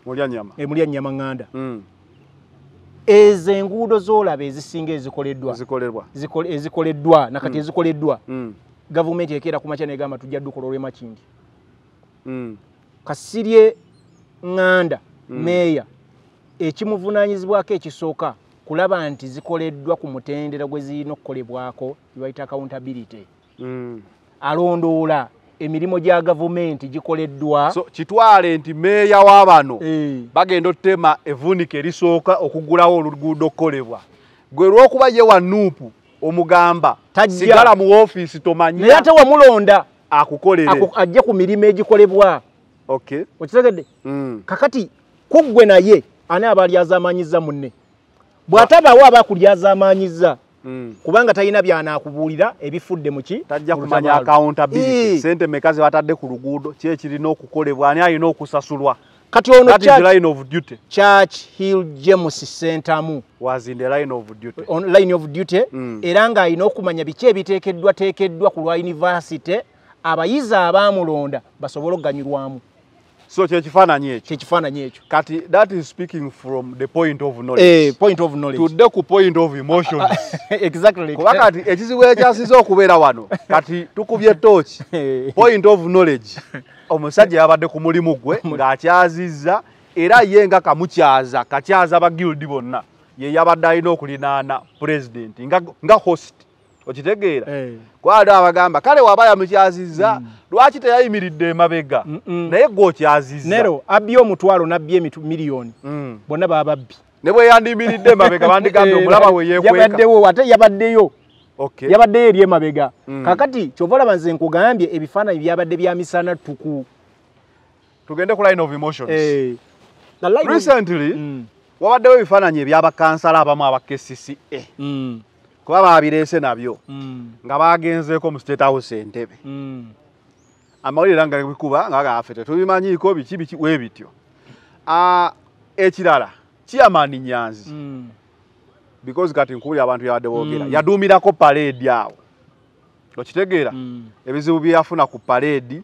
mulya nyama mulya nyama nganda ezenguudo zoolabe ezisinga ezikoleddwa nakati ezikoleddwa government ekeera ku makya negamba tujja ddukola olw'emachinje kasirye nganda meya ekimuvunaanyizibwako ekisooka kulaba nti zikoleddwa ku mutendera gwe zirina okukolebwako bayita accountability. Alondoola emirimu gya gavumenti gikoleddwa. So kitwale nti meeya w'abano bagenda ottema evvunika erisooka okugulawo oluguudo okukolebwa. Gwe lw'okuba ye wa Nuupu omugamba sigala mu woofiisi tomanya. Naye ate wamulonda akukolere. Ajje ku mirimu egikolebwa. Okay. Okitegedde? Kakati kuggwe naye ani abalyazaamaanyiza munne. Bw'atabaawo abakulyazaamaanyiza. Kubanga talina by'anaakubuulira ebifudde mu ki? Tajja kumanya accountability. Sente mekazi batadde ku luguudo ki ekirina okukolebwa ani alina okusasulwa. Kati ono that is the line of duty. Churchill James Center was in the line of duty. On line of duty. Era nga alina okumanya biki ebiteekeddwa ku lwa university abayizi abaamulonda basobole okuganyulwamu. So kyekifaananyi ekyo. Kati that is speaking from the point of knowledge. Point of knowledge. Tudde ku point of emotions. Exactly. Kuba kati ekizibu ekyasize okubeera wano kati tukubye torch. Point of knowledge. Omusajja yabadde ku mulimu gwe ng'akyazizza era ye nga kamukyaza kakyaza ba guild bonna ye yabadde alina okulinaana president nga host. Okitegeera? Kwali abagamba kale waba yamukyazizza lwaki teyayimiridde emabega naye gw'okyazizza. Nero abbye omutwalo n'abbye miliyoni bonna bababbi. Ne bwe yandiyimiridde emabega bandigambye omulaba we yeekweka. Yabaddewo ate yabaddeyo. Okay. Yabaddeyo eri emabega. Kakati kyova olaba nze nkugambye ebifaananyi byabadde bya misana ttuku. Tugende ku line of emotions. Recently wabaddewo ebifaananyi ebyabakansala abamu aba KCCA. Kuba babireese nabyo nga bagenzeeko mu State House Entebbe. Amawulire nga bikuba nga gaffe tetubimanyiiko biki weebityo. Ekirala Chairman Nyanzi. Because kati nkuli abantu yabadde boogera yaduumirako parade awo. Okitegeera? Ebizibu byafuna ku parade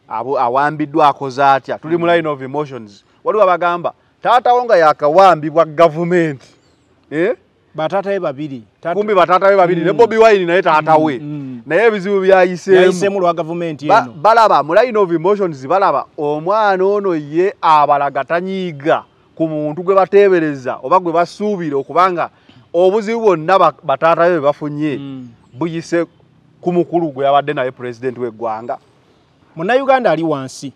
awambiddwa akoze atya. Tuli mu line of emotions. Waliwo abagamba taatawo nga yakawambibwa government. Batata be babiri. Kumbi batata be babiri ne Bobi Wine naye taata we. Naye ebizibu byayiseemu lwa government eno. Balaba mu line of emotions balaba omwana ono ye abalaga tanyiiga ku muntu gwe bateebereza oba gwe basuubira okubanga obuzibu bonna bataata be bafunye buyise ku mukulu gwe yabadde naye president w'eggwanga. Munnayuganda ali wansi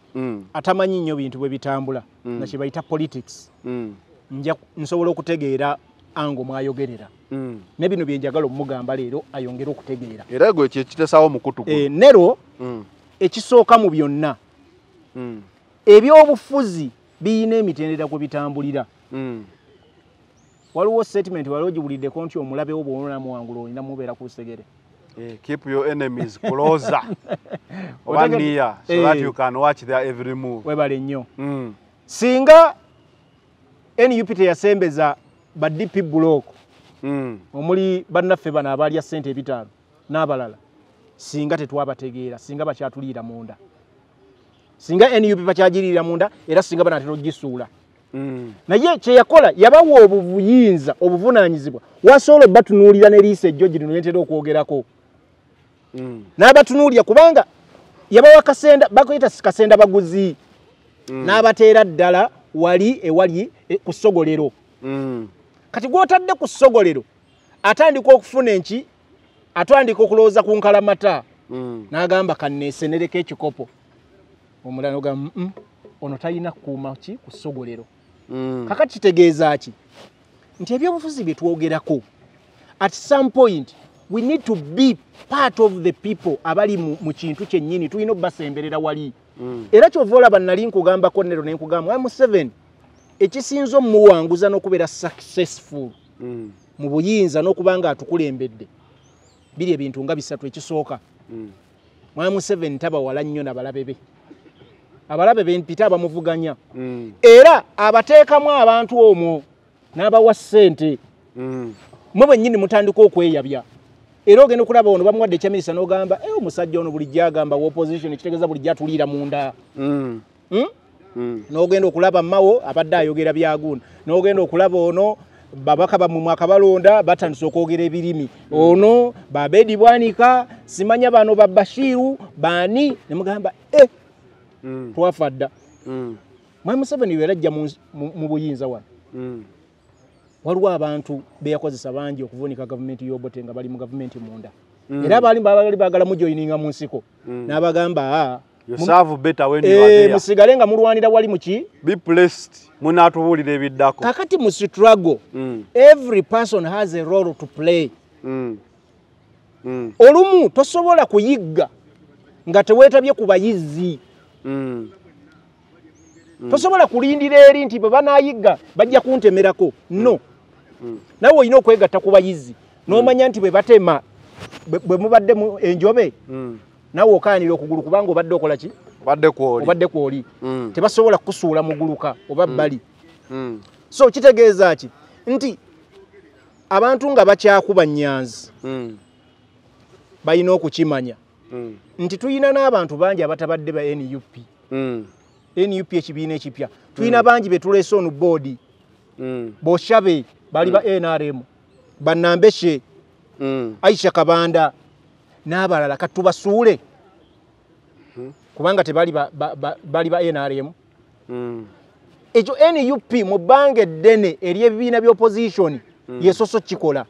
atamanyi nnyo bintu bwe bitambula na kye bayita politics. Nsobola okutegeera ango mwayogerera. Ne bino bye njagala omugamba leero ayongera okutegeera. Era gwe kitesawo mukutu gwe. Nero ekisooka mu byonna ebyobufuzi biyina emitendera gwe bitambulira. Waliwo statement wali ogibuliddeko nti omulabe wo bw'onona muwangula olina mubeera ku lusegere. Keep your enemies closer. 1 year so that you can watch their every move. Webale nnyo. Singa NUP yasembeza ba DP block omuli bannaffe bano abalya ssente ebitaano n'abalala singa tetwabategeera singa bakyatuliira munda singa NUP bakyagiriira munda era singa banatera ogisuula naye kye yakola yabawa obuyinza obuvunaanyizibwa wasobola batunuulira ne liisa ejjogi lino lyentera okwogerako n'abatunuulira kubanga yabawa kasenda bakuyita kasenda baguzi n'abateera ddala wali ewali ku ssogolero. Kati gw'otadde ku ssogolero atandika okufuna enki atandika okulowooza ku nkalamata n'agamba kanneesenereko ekikopo omulala n'ogamba ono talina kukuuma ki ku ssogolero. Kakati kitegeeza ki nti ebyobufuzi bye twogerako at some point we need to be part of the people abali mu kintu kyennyini tulina obbasemberera wali. Era kyova olaba nali nkugambako nero ne nkugamba Museveni ekisinza omuwanguza n'okubeera successful mu buyinza n'okuba nga atukulembedde biri ebintu nga bisatu. Ekisooka Mwami Museveni tabawala nnyo n'abalabe be. Abalabe be mpita abamuvuganya era abateekamu abantu omwo n'abawa ssente mwe bennyini mutandika okweyabya. Era ogenda okulaba ono bamuwadde ekyamirisa n'ogamba omusajja ono bulijjo agamba opposition ekitegeeza bulijjo atuliira munda. N'ogenda okulaba mawo abadde ayogera byagunda n'ogenda okulaba ono babaka bamwe akabalonda batandise okwogera ebirimi ono Babedi Bwanika simanya bano Bashiru bani ne mugamba twafadda. Mwami Museveni yalajja mu buyinza wano waliwo abantu beyakozesa bangi okuvunika gavumenti y'Obote nga bali mu gavumenti munda era abali baagala mujoyininga mu nsiko n'abagamba you serve better when you are there. Musigale nga mulwanira wali muki Be blessed. Munatubuulira ebiddako. Kakati mu struggle every person has a role to play. Olumu tosobola kuyigga nga teweetabye ku bayizi. Tosobola kulindira eri nti bwe banayigga bajja kuntemerako. No. Nawe olina okwegatta ku bayizi n'omanya nti bwe batema bwe mubadde mu enjobe nawe okaanira okugulu kubanga obadde okola ki? Obadde kwoli. Tebasobola kusuula muguluka oba bali. So kitegeeza ki? Nti abantu nga bakyakuba nnyanzi balina okukimanya nti tuyina n'abantu bangi abatabadde ba NUP. NUP ekibiina ekipya. Tuyina bangi betuleese onu boodi. Boshabe bali ba NRM. Bannambeshe. Aisha Kabanda. N'abalala katubasuule. Kubanga tebali bali ba NRM. Ekyo NUP mu bbanga eddene eri ebibiina by'opposition yesoso kikola.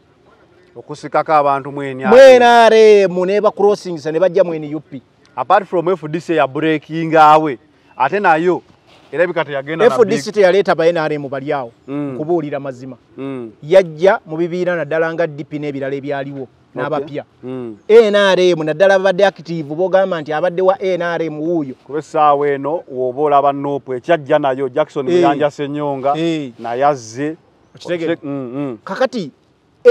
Okusikako abantu mu NRM neba crossings ne bajja mu NUP. Apart from FDC ya breaking awe ate nayo era bikate yagenda na FDC yaleta ba NRM bali awo kubuulira mazima. Yajja mu bibiina naddala nga DP n'ebirala ebyaliwo n'abapya. NRM naddala abadde active bogamba nti abadde wa NRM wuuyo. Kubesaawo eno wobola abanopo ekyajja nayo Jackson Muyanja Senyonga na yazze. Kakati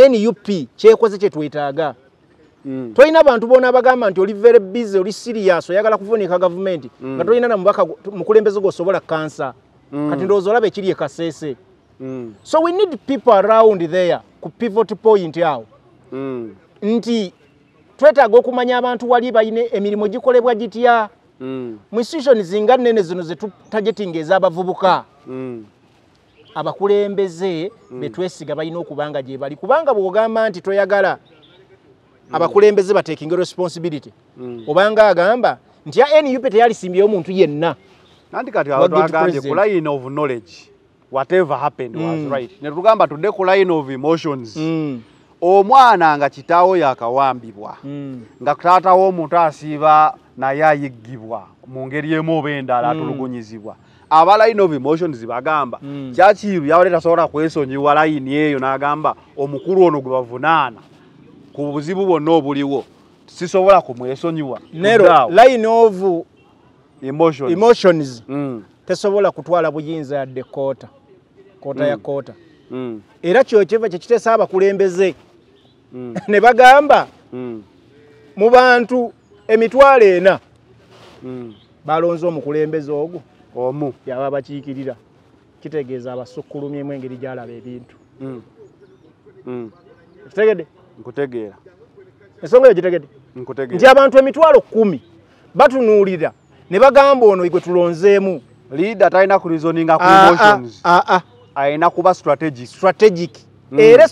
NUP kyekoze kye twetaaga. Toyina abantu bona bagamba nti oli very busy oli serious oyagala kuvunika government nga toyina na mubaka mukulembeze go sobola kansa kati ndowooza olabe ekiri ekasese. So we need people around there ku pivot point awo nti twetaaga okumanya abantu wali bayine emirimu gikolebwa gitya mu institutions nga nnene zino zetutagetinga ez'abavubuka abakulembeze betwesiga balina okubanga gye bali kubanga bw'ogamba nti toyagala abakulembeze batekinga responsibility obanga agamba nti ya NUP teyalisimbyeyo omuntu yenna nanti kati abantu agambye ku line of knowledge whatever happened was right ne tugamba tudde ku line of emotions omwana nga kitaawo yakawambibwa nga taata w'omuntu asiiba naye ayiggibwa mu ngeri emu oba endala atulugunyizibwa aba line of emotions bagamba kyakiiru yawale tasobola kwesonyiwa line eyo n'agamba omukulu ono gwe bavunaana ku buzibu bwonna obuliwo sisobola kumwesonyiwa. Nero line of emotions tesobola kutwala buyinza yadde koota ya koota era kyokyeva kyekiteesa abakulembeze ne bagamba mu bantu emitwalo ena balonze omukulembeze ogwo omu yaba bakiikirira kitegeeza abasukkulumyemu engeri gyalaba ebintu. Kitegedde? Nkutegeera. Ensonga eyo gitegedde? Nkutegeera. Nti abantu emitwalo 10 batunuulira ne bagamba ono gwe tulonzeemu. Leader talina ku reasoning ku emotions. Ayina kuba strategic. Era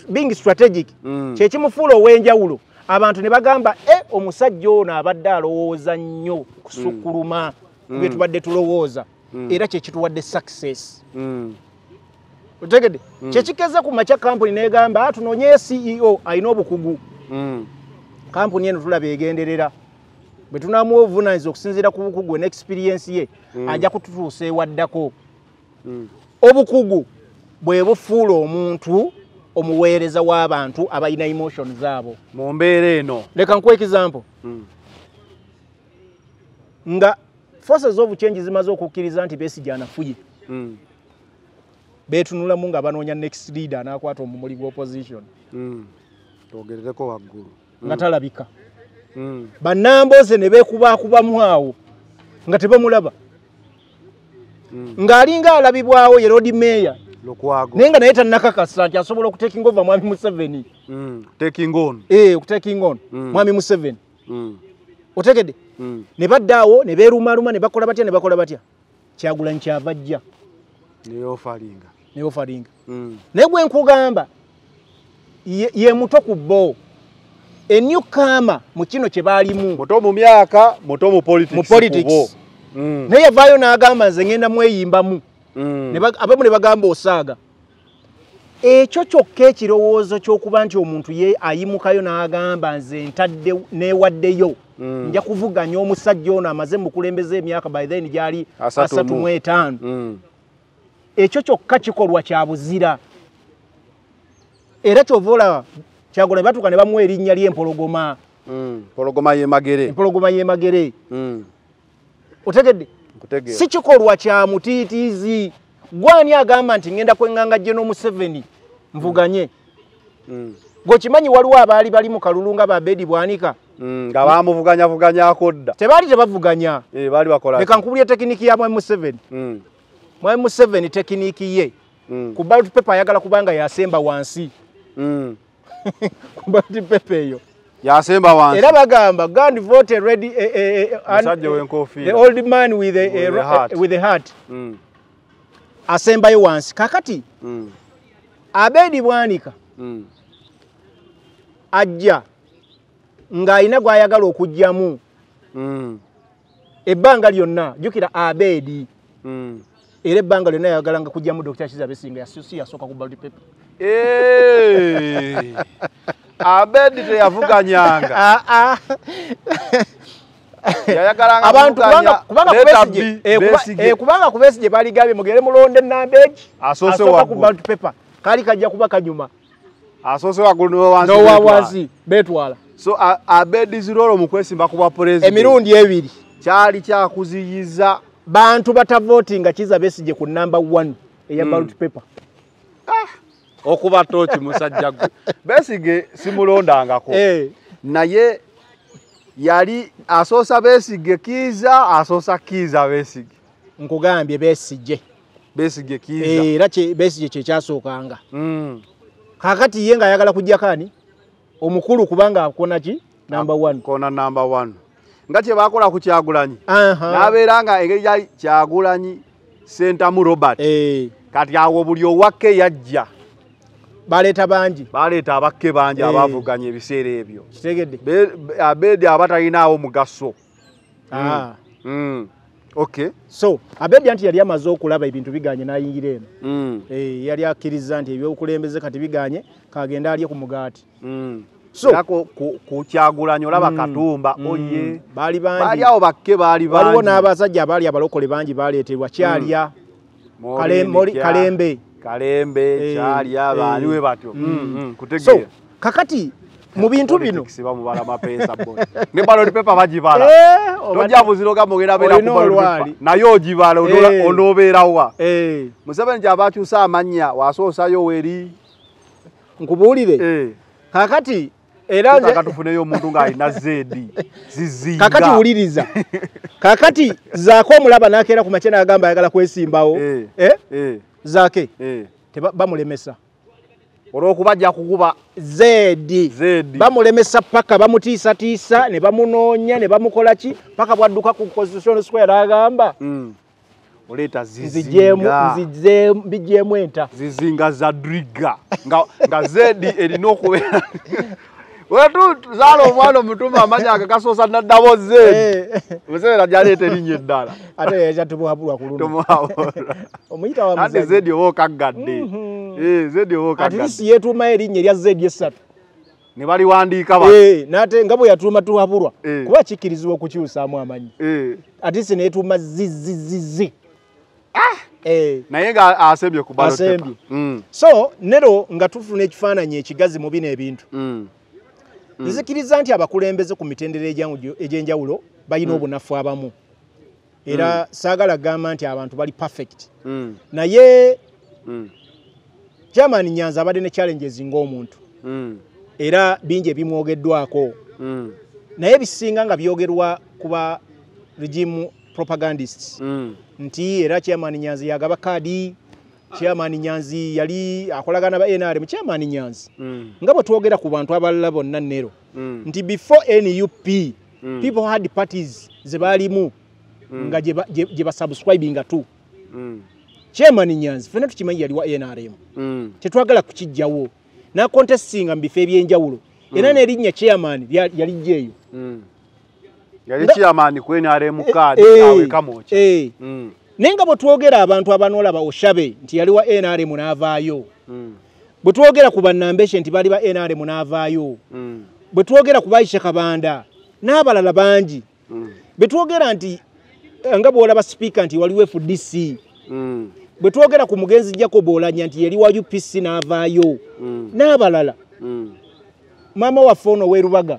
being strategic kye kimufuula ow'enjawulo. Abantu ne bagamba omusajja ono abadde alowooza nnyo kusukkuluma bye tubadde tulowooza era kye kituwadde success. Otegedde? Kye kikeze ku makya kampuni n'egamba tunoonye CEO alina obukugu. Kampuni eno tulaba egenderera. Bwe tunaamuwa obuvunaanyizibwa okusinziira ku bukugu n'experience ye ajja kututuusa ewaddako. Obukugu bwe bufuula omuntu omuweereza w'abantu abalina emotions zaabo. Mu mbeera eno. Leka nkuwe example. Nga forces of change zimaze okukkiriza nti Besigye anafuye. Betunulamu nga banoonya next leader anakwata omumuli gw'opposition. Twogerereko waggulu. Nga talabika. Bannambooze ne beekubakubamu awo nga tebamulaba. Ng'alinga alabibwawo ye road mayor. Lukwago. Naye nga naye tannakakasa nti asobola okutaking over Mwami Museveni. Taking on. Okutaking on. Mwami Museveni. Otegedde? Ne baddaawo ne beerumaluma ne bakola batya. Kyagulanyi kyava jja. Ne offering. Naye gwe nkugamba ye muto ku bo. A newcomer mu kino kye baalimu. Muto mu myaka, muto mu politics. Naye yavaayo n'agamba nze ngenda mweyimbamu. Abamu ne bagamba osaaga. ekyo kyokka ekirowoozo ky'okuba nti omuntu ye ayimukayo n'agamba nze ntadde neewaddeyo nja kuvuganya omusajja ono amaze mu kulembeza emyaka by then gyali 35 ekyo kyokka kikolwa kya buzira era kyova olaba Kyagulanyi batuuka ne bamuwa erinnya ly'empologoma empologoma y'emagere otegedde si kikolwa kya mutiitiizi gwani agamba nti ngenda kwenganga General Museveni mvuganye gokimanyi waliwo abaali bali mu kalulu nga Abedi Bwanika nga bamuvuganya dda tebaali tebavuganya baali bakola leka nkubulye tekiniki ya Mwami Museveni Mwami Museveni tekiniki ye ku ballot paper ayagala kubanga yasemba wansi ku ballot paper eyo yasemba wansi era bagamba God voted ready the old man with a heart asembayo wansi kakati Abedi Bwanika ajja ng'alina gw'ayagala okujjamu ebbanga lyonna jjukira Abedi era ebbanga lyonna yayagalanga kujjamu Dr. Kizza Besigye yasooka ku ballot paper Abedi teyavuganyanga yayagalanga abantu kubanga ku Besigye baligambye mugere mulonde Nambeji asooka ku ballot paper kali kajja kuba kanyuma asose wagulu wansi betwala so Abedi zirolo mu kwesimba kuba president emirundi ebiri kyali kyakuziyiza bantu batavotinga Kizza Besigye ku number 1 eya ballot paper okuba tochi musajja Besigye simulondangako naye yali asosa Besigye Kizza asosa Kizza Besigye nkugambye Besigye Kizza era Besigye kye kyasookanga kakati ye nga ayagala kujja kani omukulu kubanga akona ki number 1 kona number 1 nga kye bakola ku Kyagulanyi nabeera nga engeri yali Kyagulanyi Sentamu Robert kati awo buli owake yajja baleeta bangi baleeta abakke bangi abavuganya ebiseera ebyo kitegedde Abedi abatalinawo mugaso okay so Abedi anti yali amaze okulaba ebintu biganye n'ayingira eno yali akkiriza nti ebyokulembeze kati biganye kagenda alye ku mugaati so ku Kyagulanyi olaba Katumba oye bali bangi bali awo bakke bali bangi waliwo n'abasajja abaali abalokole bangi baleeterwa Kyalya Kalembe Kyalya baaliwe batyo kutegeera so kakati mu bintu bino siba mubala mapesa bo ne ballot paper bagibala tojja buziroga mugera bera ku ballot paper nayo ogibala ondobeerawa Museveni jabakyusa amanya wasoosayo weri nkubuulire kakati era katufuneyo omuntu ng'alina zedi zizinga kakati wuliriza kakati zaako omulaba n'akeera ku makye n'agamba ayagala kwesimbawo zaake bamulemesa olw'okuba ajja kukuba zedi bamulemesa paka bamutiisatiisa ne bamunoonya ne bamukola ki paka bwadduka ku Constitution Square agamba oleeta zizinga bijeemu enta zizinga za driga nga zedi erina okubeera wetu zaala omwana omutuma amanya agakasoosa naddabo zedi Museveni gyaleeta erinnya eddala ate yeja tumuhabulwa ku luno omuyita wa ate zedi oba okaggadde zedi oba okaggadde atisi yeetuuma erinnya erya zedi essatu ne baliwandiika nate nga bwe yatuuma tuhabulwa kuba kikkirizibwa okukyusaamu amanyi atisi neetuuma zizizizi naye nga asembye ku ballot paper so nero nga tufuna ekifaananyi ekigazi mu bino ebintu nzikiriza nti abakulembeze ku mitendera egy'enjawulo balina obunafu abamu era saagala gamba nti abantu bali perfect naye Chairman Nyanzi abadde ne challenges ng'omuntu era bingi ebimwogeddwako naye bisinga nga byogerwa kuba regime propagandists nti era Chairman Nyanzi yagaba kaadi Chairman Nyanzi yali akolagana ba NRM Chairman Nyanzi nga bwe twogera ku bantu abalala bonna nero nti before NUP people had parties ze balimu nga je ba subscribing tu Chairman Nyanzi fena tukimanyi yali wa NRM tetwagala kukijjawo na contestinga mbife ebyenjawulo era nerinnya Chairman yali jeyo yali Chairman ku NRM kaadi awe kamocha nenga bwe twogera abantu abanoola ba Oshabe nti yali wa NRM n'avaayo bwe twogera ku bannambeshe nti bali ba NRM n'avaayo bwe twogera ku Aisha Kabanda n'abalala bangi bwe twogera nti nga bw'olaba speaker nti waliwo FDC bwe twogera ku Mugenzi Jacob Oulanyah nti yali wa UPC n'avaayo n'abalala mama waffe ono w'Erubaga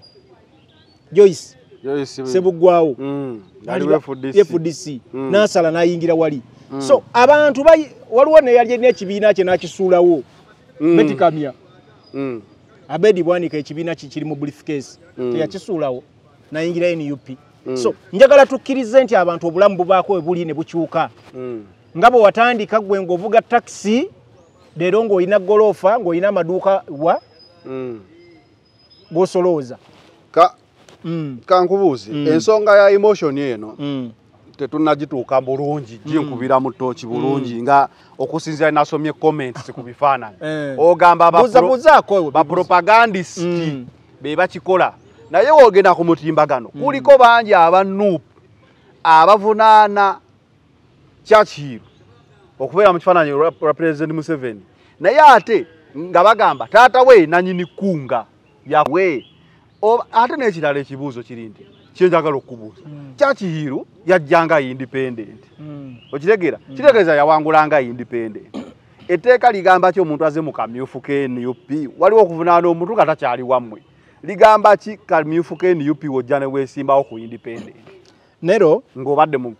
Joyce Sebugwawo FDC n'asala n'ayingira wali so abantu waliwo neyali n'ekibiina kye n'akisuulawo Betty Kamya Abedi Bwanika ekibiina kiri mu briefcase teyakisuulawo n'ayingira NUP so njagala tukkirize nti abantu obulamu bubaako ebuli ne bukyuka nga bwe watandika gwe ng'ovuga taxi leero ng'olina golofa ng'olina amaduuka wa gosolooza kankubuuze ensonga ya emotion eno tetunnagituuka bulungi ginkubira mu ttooki bulungi nga okusinziira nasomye comments ku bifaananyi ogamba bapropagandist be bakikola naye woogenda ku mutimbagano kuliko bangi abanuupu abavunaana Churchill okubeera mu kifaananyi lwa President Museveni naye ate nga bagamba taata we nanyini kunga yawe ate n'ekirala ekibuuzo kiri nti kyenjagala okubuuza Churchill yajjanga independent okitegeera kitegeeza yawangulanga independent etteeka ligamba ki omuntu aze mu kamyufu KNUP waliwo okuvunaana omuntu nga takyali wammwe ligamba ki kamyufu KNUP wojja ne weesimbawo ku independent nero ng'obadde mu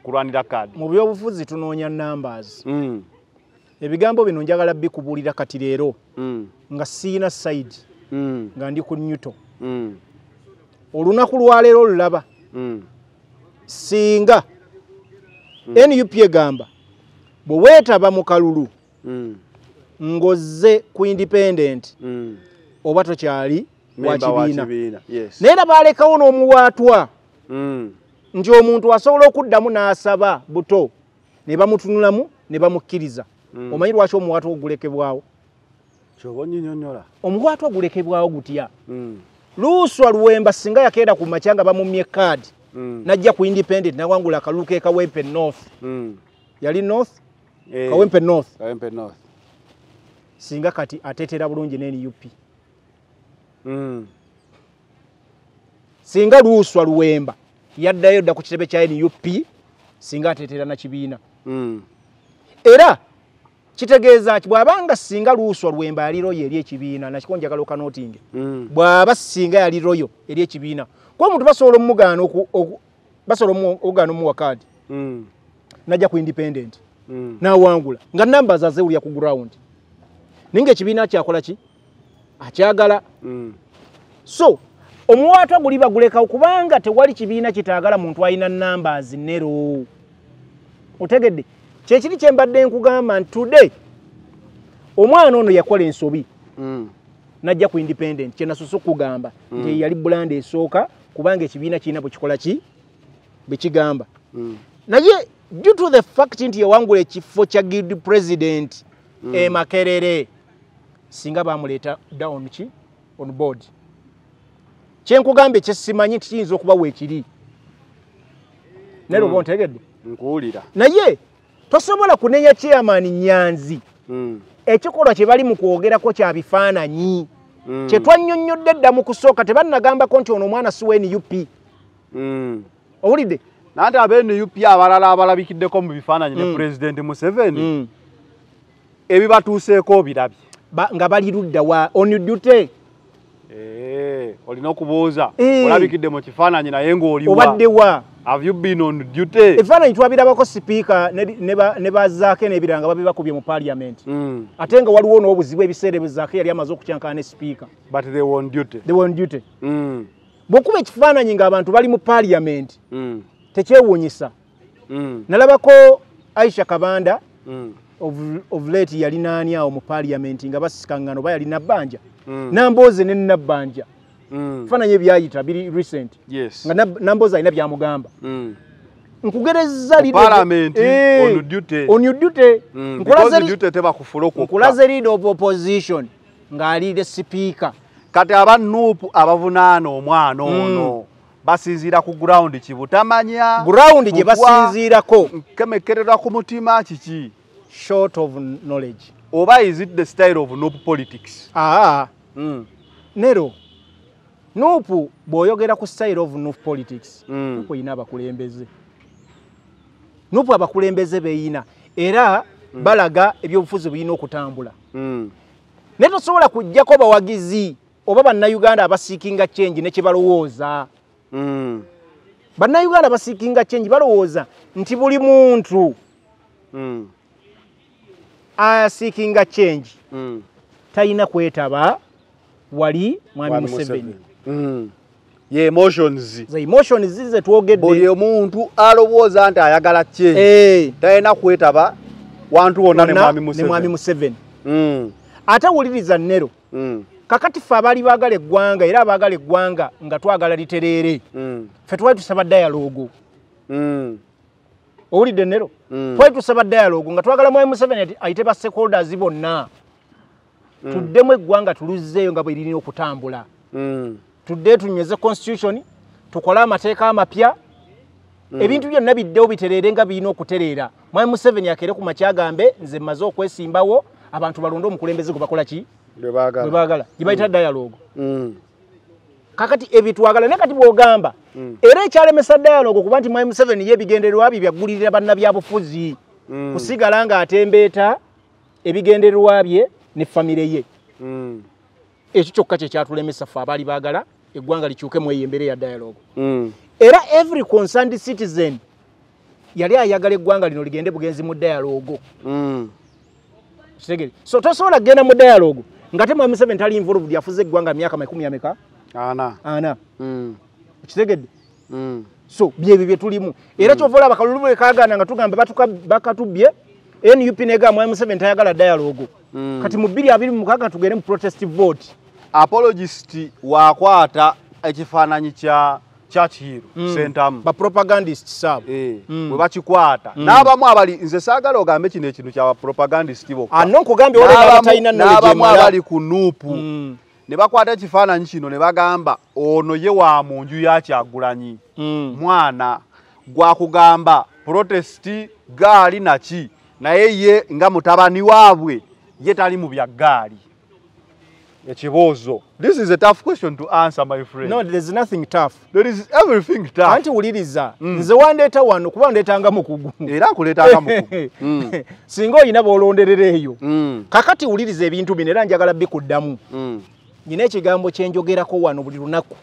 kulwanira kaadi mu byobufuzi tunoonya numbers ebigambo bino njagala bikubuulira kati leero nga siina side nga ndi ku Newton olunaku lwaleero olulaba singa NUP egamba bwe weetaba mu kalulu ng'ozze ku independent oba tokyali wa kibiina naye era baalekawo n'omuwaatwa nti omuntu asobola okuddamu n'asaba buto ne bamutunulamu ne bamukkiriza omanyi lwaki omuwaatwa ogulekebwawo kyoba onnyinyonnyola omuwaatwa ogulekebwawo gutya Luuswa Luwemba singa yakeera ku makya nga bamumye kaadi najja ku independent nawangula akalulu ke Kawempe North yali North Kawempe North singa kati atetera bulungi n'NUP singa Luuswa Luwemba yaddayo dda ku kitebe kya NUP singa atetera na kibiina era kitegeeza ki bw'abanga singa Luuswa Luwemba yali royo eri ekibiina nakikonjagala okanotinge bw'aba singa yali royo eri ekibiina kuba omuntu basobola omugaana basobola omugaana omuwa kaadi najja ku independent n'awangula nga numbers azewulya ku ground ninga ekibiina kyakola ki akyagala so omuwaatwa guli bagulekawo kubanga tewali kibiina kitaagala muntu alina numbers nero otegedde kyekiri kye mbadde nkugamba nti today omwana ono yakola ensobi najja ku independent kye nasoose okugamba nti yali brand esooka kubanga ekibiina kirina bwe kikola ki bwe kigamba naye due to the fact nti yawangula ekifo kya guild president Makerere singa bamuleeta down ki on board kyenkugambye kyesimanyi nti kiyinza okuba weekiri nero bontegedde nkuwulira naye tosobola kunenya chairman Nyanzi ekikolwa kye bali mu kwogerako kya bifaananyi kye twannyonnyodde dda mu kusooka tebannagambako nti ono omwana si wa NUP owulidde nanti abe NUP abalala abalabikiddeko mu bifaananyi ne President Museveni ebibatuuseeko birabye nga bali ludda wa on duty olina okubuuza olabikidde mu kifaananyi naye ng'oliwa obadde wa have you been on duty ebifaananyi twabirabako sipiika ne bazaake n'ebiranga babibakubye mu parliament ate nga waliwo n'obuzibu ebiseera ebizaake yali amaze okukyankana ne sipiika but they were on duty bw'okuba ekifaananyi ng'abantu bali mu parliament tekyewuunyisa nalabako Aisha Kabanda of late yali naani awo mu parliament nga basisinkana oba yali Nabbanja Nambooze ne Nabbanja bifaananyi ebyayita biri recent nga Nambooze alina byamugamba nkugereza on duty nkulaze leader of opposition ng'aliire speaker kati abanuupu abavunaana omwana ono basinziira ku ground kibutamanya gye basinziirako kemekerera ku mutima kiki short of knowledge oba is it the style of Nuupu politics? Nero Nuupu bw'oyogera ku style of Nuupu politics Nuupu ina abakulembeze. Nuupu abakulembeze beeyina era balaga ebyobufuzi buyina okutambula. Naye tosobola kujjako bawagizi oba bannayuganda abasiikinga change ne kye balowooza. Bannayuganda abasiikinga change balowooza nti buli muntu asiikinga change talina kwetaba wali Mwami Museveni. Ye emotions. The emotions ze twogedde. Buli omuntu alowooza nti ayagala change talina kwetaba wantu wonna ne Mwami Museveni. Ate wuliriza Nero. Kakati ffe abaali baagala eggwanga era abaagala eggwanga nga twagala litereere. Ffe twali tusaba dialogue. Owulidde Nero? Twali tusaba dialogue nga twagala Mwami Museveni ayite ba stakeholders bonna. Tuddemu eggwanga tuluzzeeyo nga bwe lirina okutambula. Tudde tunyweze constitution, tukole amateeka amapya. Ebintu byonna biddewo bitereere nga birina okutereera. Mwami Museveni akere ku makyagambe nze mmaze okwesimbawo abantu balonde omukulembeze gwe bakola ki? Bwe baagala. Gye bayita dialogue. Kakati ebitwagala ne kati bw'ogamba era ekyalemesa dialogue kuba nti Mwami Museveni yebigendererwa bye byaggulirira bannabyabufuzi kusigala nga atembeeta ebigendererwa bye ne famire ye. Ekyo kyokka kye kyatulemesa ffe abaali baagala eggwanga likyuke mu eyembere ya dialogue. Era every concerned citizen yali ayagala eggwanga lino ligende bugenzi mu dialogue. Kitegere. So tosobola kugenda mu dialogue ngate Mwami Museveni tali involved yafuze eggwanga myaka 10 ameka? Ana. Kitegedde. So byebyo bye tulimu. Era kyovola abakalulu kaagana nga tugamba bakatubye NUP nega Mwami Museveni tayagala dialogue. Kati mu 2026 tugende mu protest vote. Apologist wakwata ekifaananyi kya Churchill Sentamu ba propagandist sabo bwe bakikwata n'abamu abali nze saagala ogambe kino ekintu kya propagandist bokka nonkugambe olaba talina n'abamu abali ku Nuupu ne bakwata ekifaananyi kino ne bagamba ono ye wa mu nju ya Kyagulanyi mwana gwakugamba protest gaali naki naye ye nga mutabani waabwe ye tali mu bya gaali. Ekibuuzo. This is a tough question to answer, my friend. No, there's nothing tough. There is everything tough. Anti wuliriza. Nze wandeeta wano kuba ndeetanga mukugu. Era nkuleetanga mukugu. Singa oyina boolonderera eyo. Kakati wuliriza ebintu bino era njagala bikuddamu. Nyina ekigambo kye njogerako wano buli lunaku.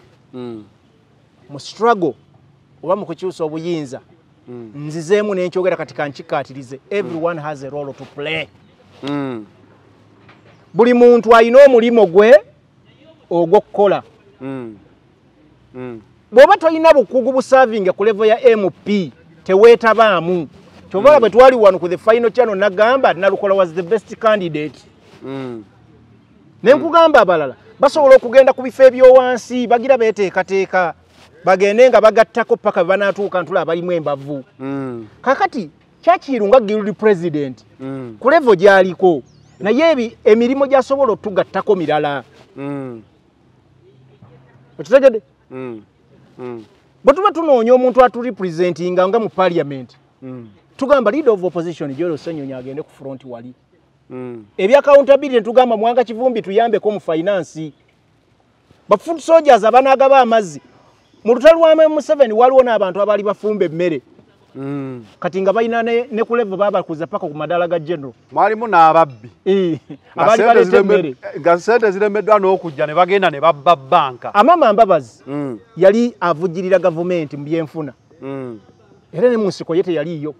Mu struggle oba mu kukyusa obuyinza. Nzizeemu n'enkyogera kati kankikaatirize. Everyone has a role to play. Buli muntu alina omulimo gwe ogw'okukola. Bw'oba tolina bukugu busavinga ku level ya MP teweetabaamu. Kyobola bwe twali wano ku the final channel nagamba Nalukola was the best candidate. Ne nkugamba abalala basobola okugenda ku bifo ebyowansi bagira beeteekateeka bagende nga bagattako paka banaatuuka ntula abalimu embavu. Kakati Churchill nga guild president ku level gy'aliko naye emirimu gyasobola otugattako mirala. Okitegedde? Bwe tuba tunoonya omuntu aturepresentinga nga mu parliament tugamba leader of opposition Joel Ssenyonyi agende ku front wali. Ebya accountability tugamba Mwanga Kivumbi tuyambeko mu finance. Ba food soldiers abanagaba amazzi mu lutalo lwa Museveni waliwo n'abantu abali bafumba emmere. Kati nga balina ne ku level baba kuza paka ku madala ga general. Mwalimu n'ababbi. Abali balete emmere. Nga sente ziremeddwa n'okujja ne bagenda ne babba banka. Amama Mbabazi yali avujjirira government mu byenfuna. Era ne mu nsiko yete yaliyo.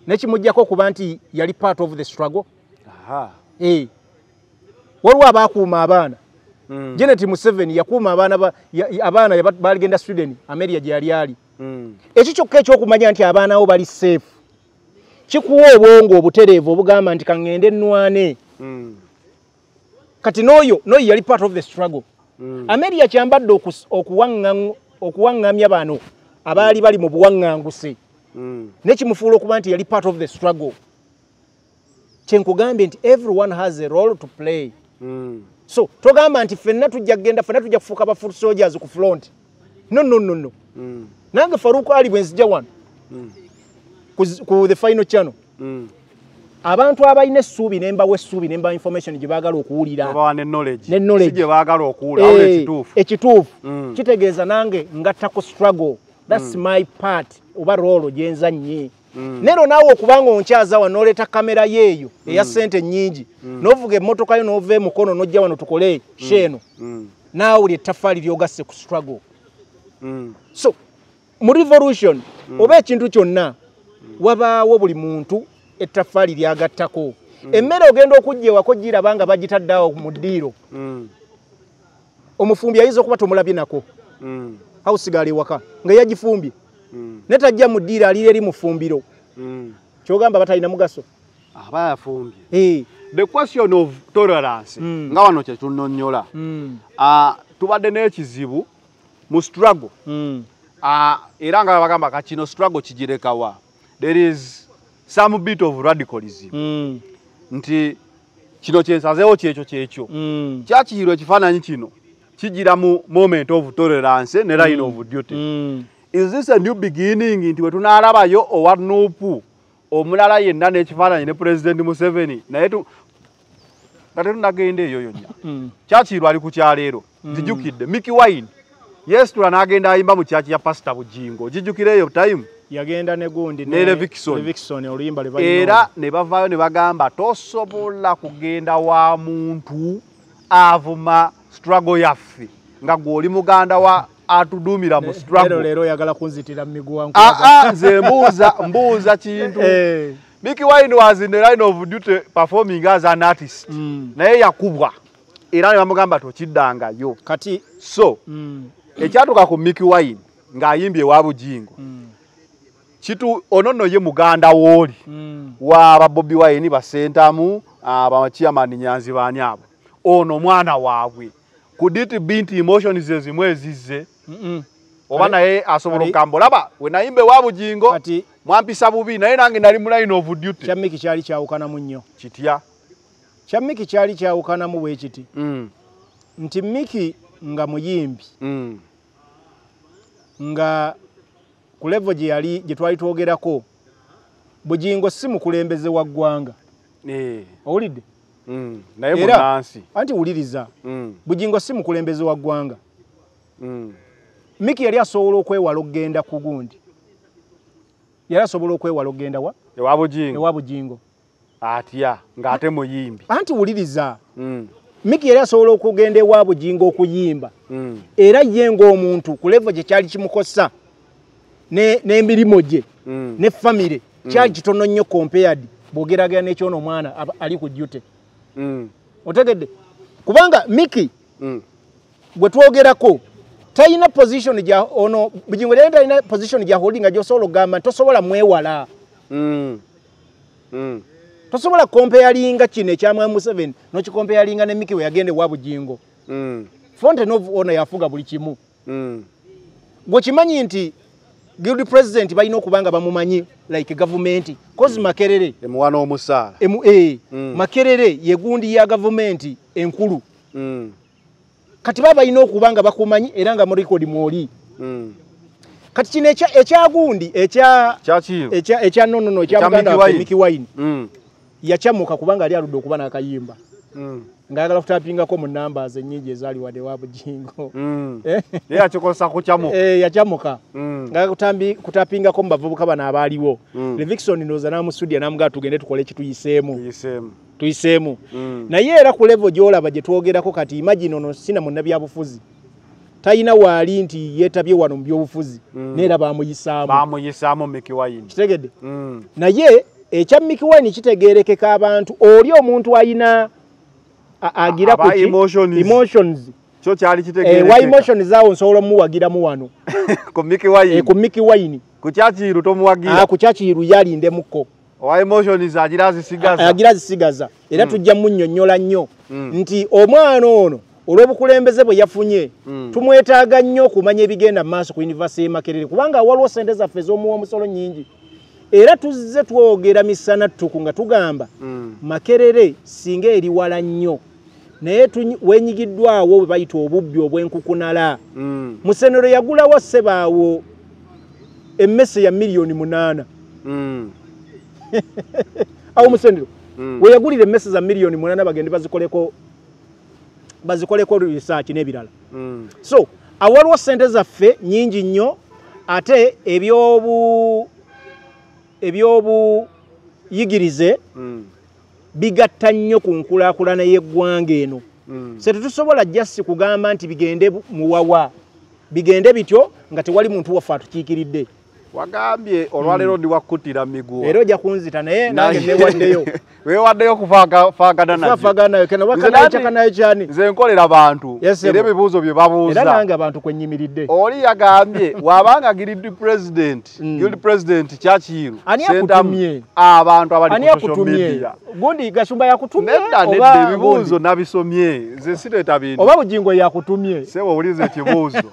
Nekimujjako kuba nti yali part of the struggle. Waliwo abakuuma abaana. Janet Museveni yakuuma abaana baligenda Sweden Ameria gye yali ali. Ekyo kyokka ekyokumanya nti abaana abo bali safe. Kikuwa obwongo obutereevu obugamba nti kangende nnwane. Kati n'oyo yali part of the struggle. Ameria kyambadde okuwaŋŋamya bano abaali bali mu buwaŋŋanguse. Nekimufuula okuba nti yali part of the struggle. Kyenkugambye nti everyone has a role to play. So togamba nti ffenna tujja kufuuka ba foot soldiers ku front. No. Nange Faruku Ali bwe nzija wano ku the final channel. abantu abalina essuubi nembawa essuubi nemba information gye baagala okuwulira bawa ne knowledge ne knowledge sije baagala okuwulira awo ekituufu kitegeeza nange ngatta ku struggle that's my part oba role gyenza nnyi nero naawe okubanga onkyaza wano noleeta kamera yeeyo eya ssente nnyingi n'ovuga emmotoka yo n'ova emukono n'ojja wano tukole sheeno naawe uli ettaffaali lyogasse ku struggle so mu revolution oba ekintu kyonna wabaawo buli muntu ettaffaali lyagattako emmere ogenda okujja ewako giraba nga bagitadde awo mu ddiiro omufumbi ayinza okuba tomulabye nako awusigala ewaka nga yagifumbye netajja mu ddiiro aliira eri mufumbiro kyogamba batalina mugaso aba yafumbye the question of tolerance nga wano kye tunonnyola tubadde n'ekizibu mu struggle era nga bagamba kakino struggle kigirekawa there is some bit of radicalism nti kino kyensazeewo kyekyo kyakiirwa ekifaananyi kino kigira mu moment of tolerance ne line of duty is this a new beginning nti we tunalabayo owa nuupu omulala yenna n'ekifaananyi ne President Museveni naye kati tunagenda eyo yonna kyakiirwa ali ku kyaleero zijjukidde Mickey Wine yesitula n'agenda ayimba mu kyaki ya Pastor Bujingo gijjukira eyo time yagenda ne gundi ne Levikson oluyimba era ne bavaayo ne bagamba tosobola kugenda wa muntu avuma struggle yaffe nga gw'oli muganda wa atudumira mu struggle lero yagala kunzitira miguwa nze mbuuza kintu Mickey Wine was in the line of duty performing as an artist naye yakubwa era ne bamugamba tokiddangayo kati so ekyatuka ku Mickey Wine ng'ayimbye wa Bujingo kitu onono ye muganda woli wa Bobi Wine basentamu ba chairman Nyanzi banyabo ono mwana waabwe kuditi binti emotions zimwe zize oba naye asobola okukamba olaba we nayimbe wa Bujingo kati mwampisa bubi naye nange nali mu line of duty Kyamiki kyali kyawukanamu nnyo kitya Kyamiki kyali kyawukanamu bwe kiti nti Mickey nga muyimbi nga ku level gye twali twogerako Bujingo si mukulembeze wa ggwanga owulidde naye munansi anti wuliriza Bujingo si mukulembeze wa ggwanga Mickey yali asobola okwewala okugenda ku gundi yali asobola okwewala okugenda ewa Bujingo atya ng'ate muyimbi anti wuliriza Mickey yali asobola okugenda ewa Bujingo okuyimba era ye ng'omuntu ku level gye kyali kimukosa n'emirimu gye ne famire kyali kitono nnyo compared bw'ogeragera n'ekyono omwana ali ku duty otegedde kubanga Mickey gwe twogerako talina position gya ono Bujingo yali talina position gya holdinga gy'osobola okugamba tosobola mwewala tosobola comparinga kino ekyamwa Museveni n'okikomparinga ne Mickey we yagende wa Bujingo Fountain of Honor yafuga buli kimu gwe kimanyi nti guild president balina okubanga bamumanyi like government cause Makerere emuwana omusaala Makerere ye gundi ya government enkulu kati baba balina okubanga bakumanyi era nga mu record mwoli kati kino ekyagundi ekya nono ekya muganda wa Mickey Wine yakyamuka kubanga ali aludde okuba n'akayimba ngayagala kutapingako mu numbers ennyingi ezaali wadde wa Bujingo yakikosa kukyamuka yakyamuka ngayagala kutapingako mu bavubuka bano abaaliwo Levikson ndowooza n'amusudia n'amugala tugende tukole tuyiseemu naye era ku level gy'olaba gye twogerako kati imagine ono sina munnabyabufuzi talina waali nti yeetabye wano mu byobufuzi neera bamuyisaamu Mickey Wine kitegedde naye ekya Mickey Wine kitegeerekeka abantu oli omuntu ayina agira ku emotions kyo kyali kitegeerekeka wa emotions awo nsobola muwagiramu wano ku Mickey Wine ku kyakiiru tomuwagira ku kyakiiru yalindemuko wa emotions agira zisigaza era tujja munnyonnyola nnyo nti omwana ono olw'obukulembeze bwe yafunye tumwetaaga nnyo okumanya ebigenda mu maaso ku University y'e Makerere kubanga waliwo ssente zaffe ez'omuwa omusolo nnyingi era tuzze twogera misana ttuku nga tugamba Makerere singa eri wala nnyo naye wenyigiddwawo bwe bayita obubbi obw'enkukunala Musenero yagulawo ssebaawo emmese ya $8 million awo musendero we yagulira emmese za milioni 8 bagende bazikoleko research n'ebirala so awaliwo sente zaffe nyingi nnyo ate ebyobu yigirize bigatta nnyo ku nkulaakulana y'eggwanga eno se tetusobola just kugamba nti bigende muwawa bigende bityo nga tewali muntu waffe atukiikiridde wagambye olwaleero ndi wakkutira miguwa era ojja kunzita naye nange newaddeyo weewaddeyo kufaagana nayo kyani nze nkolera abantu era ebibuuzo bye babuuza era nange abantu kwe nnyimiridde oli yagambye wabanga guild president Churchill ani akutumye abantu abali ku social media gundi Gashumba yakutumye oba ebibuuzo nabisomye nze sireeta bintu oba Bugingo yakutumye sebo ulize ekibuuzo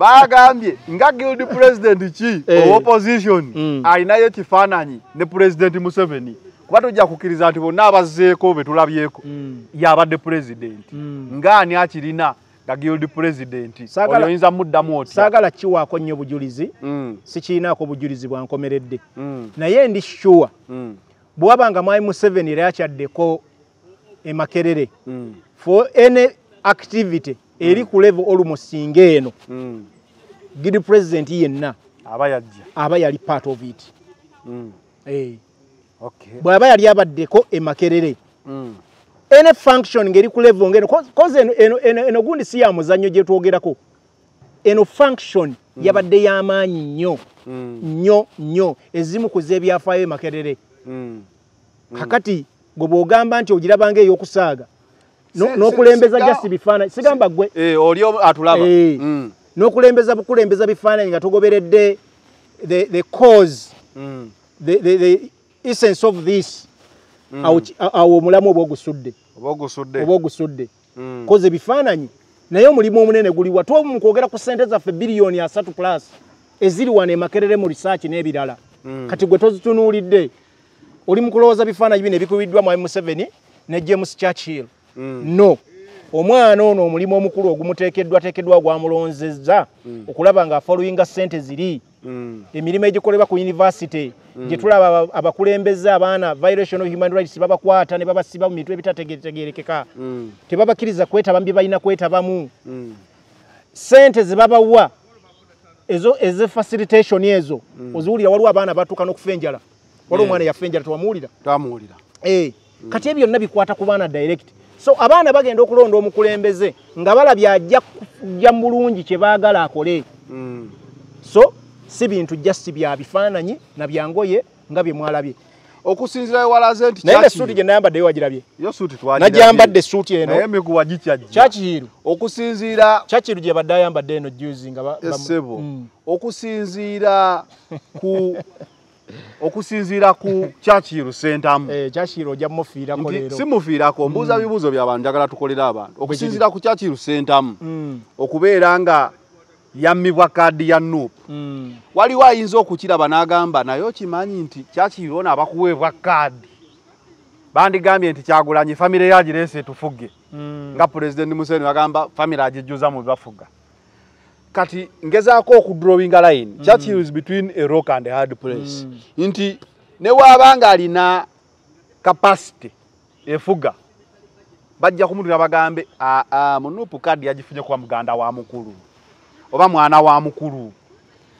bagambye nga guild president ki opposition alinayo ekifaananyi ne president Museveni kuba tujja kukkiriza nti bonna abazzeeko be tulabyeko yabadde president ngaani akirina nga guild president oyinza muddamu otya saagala kiwaako nnyo bujulizi sikiinaako bujulizi bwankomeredde naye ndi sure bw'abanga Mwami Museveni era akyaddeko Makerere for any activity eri ku level almost ng'eno guild president yenna aba yali part of it bw'aba yali abaddeko Makerere any function ngeri ku level ngeno cause eno gundi si ya muzannyo gye twogerako eno function yabadde y'amaanyi nnyo ezimu ku z'ebyafaayo Makerere kakati gwe bw'ogamba nti ogirabanga ey'okusaaga n'okulembeza just bifaananyi sigamba gwe oli atulaba n'okulembeza bifaananyi nga togoberedde the cause the essence of this awo omulamu oba ogusudde koze bifaananyi naye omulimu omunene guliwa mu kwogera ku ssente zaffe bilioni 3 plus eziri wano Makerere mu research n'ebirala kati gwe tozitunuulidde oli mu kulowooza bifaananyi bino ebikubiddwa Mwami Museveni ne James Churchill no omwana ono omulimu omukulu ogumuteekeddwa gwamulonzezza okulaba nga afollowinga ssente ziri emirimu egikolebwa ku university gye tulaba abakulembeze abaana violation of human rights babakwata ne babasiba mu mitwe ebitategeerekeka tebabakkiriza kwetaba mu bye balina kwetabamu ssente ze babawa ezo facilitation ezo oziwulira waliwo abaana batuuka n'okufa enjala waliwo omwana yafa enjala twamuwulira kati ebyo byonna bikwata ku baana direct so abaana bagenda okulonda omukulembeze nga balabye ajja mu bulungi kye baagala akole so si bintu just bya bifaananyi na byangoye nga bye mwalabye okusinzira ewalaze nti naye suuti gye nayambaddeyo wagirabye yo suuti twagirabye najyambadde suuti eno naye miguwa gikyajja Churchill okusinzira Churchill gye badde ayambadde eno juzi nga okusinziira ku Churchill sentamu Churchill ojja mufiirako leero simufiirako mbuuza bibuuzo by'abantu njagala tukolera abantu okusinziira ku Churchill sentamu okubeera nga yammibwa kaadi ya NUP waliwo ayinza okukiraba n'agamba naye okimanyi nti Churchill ono abakuweebwa kaadi bandigambye nti Kyagulanyi famire yagireese tufuge nga President Museveni agamba famire agijjuza mu bafuga kati ngezaako okudrawinga line Churchill is between a rock and a hard place nti ne waabanga alina capacity efuga bajja kumutira bagambe munupu kaadi yagifunye kwa muganda wa mukulu oba mwana wa mukulu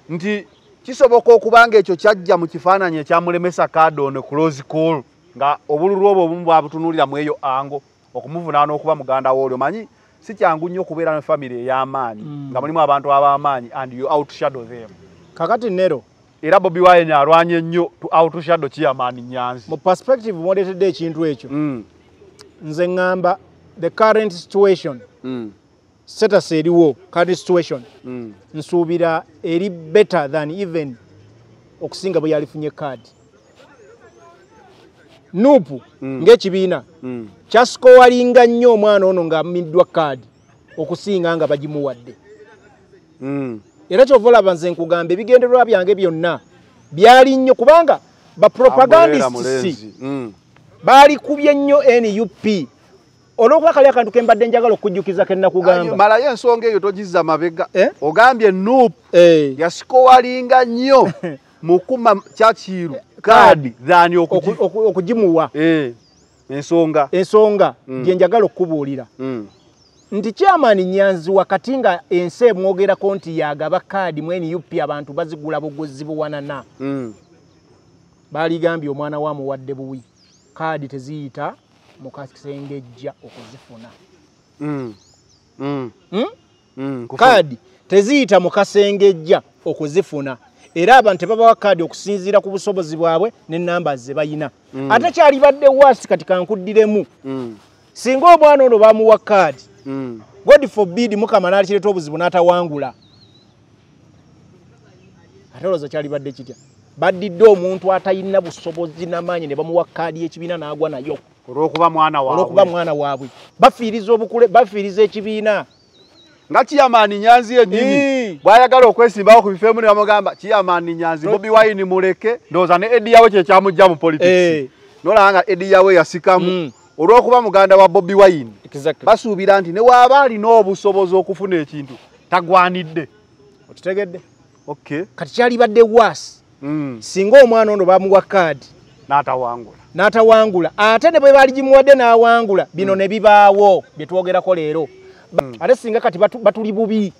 nti kisoboka okubanga ekyo kyajja mu kifaananyi ekyamulemesa kaadi ono close call nga obululu obwo obumu bwabutunuulira mu eyo ango okumuvunaana okuba muganda woolyo manyi si kyangu nnyo okubeera ne family ey'amaanyi nga mulimu abantu ab'amaanyi and you outshadow them kakati nero era Bobi Wine alwanye nnyo to outshadow Chairman Nyanzi mu perspective mwoleetedde ekintu ekyo nze ngamba the current situation status eriwo current situation nsuubira eri better than even okusinga bwe yalifunye kaadi nupu ng'ekibiina kyasikowalinga nnyo omwana ono ng'ammiddwa kaadi okusinga nga bagimuwadde era kyova olaba nze nkugamba ebigendererwa byange byonna byali nnyo kubanga bapropagandisits baalikubye nnyo NUP olwokuba kali akantu ke mbadde njagala okujjukiza ke nnakugamba malayo ensonga eyo togizza mabega ogambye NUP yasikowalinga nnyo mukuma Churchill kaadi dhani okujimuwa ensonga gye njagala okubuulira nti chairman Nyanzi wakati nga ensi emwogerako nti yagaba kaadi mu NUP abantu bazigula buguzi buwanana baligambye omwana wa muwadde buwi kaadi teziyita mu kasengejja okuzifuna kaadi teziyita mu kasengejja okuzifuna era abantu tebabawa kaadi okusinziira ku busobozi bwabwe n'ennamba ze bayina ate kyali badde wasi kati kankuddiremu singa omwana ono bamuwa kaadi God forbid mukama n'akireeta obuzibu n'atawangula ate olowooza kyali badde kitya baddidde omuntu atalina busobozi n'amaanyi ne bamuwa kaadi y'ekibiina n'agwa nayo olw'okuba mwana waabwe bafiiriza obukule bafiiriza ekibiina nga Chairman Nyanzi yennyini bw'ayagala okwesimbawo ku bifo ne bamugamba Chairman Nyanzi Bobi Wine muleke ndowooza ne Eddie Yawe kye kyamujja mu politics nolaba nga Eddie Yawe yasikamu olw'okuba muganda wa Bobi Wine basuubira nti ne waaba alina obusobozi okufuna ekintu tagwanidde okitegedde okay kati kyali badde wasi singa omwana ono bamuwa kaadi n'atawangula ate ne bwe baali gimuwadde n'awangula bino ne bibaawo bye twogerako leero ate singa kati batuli bubi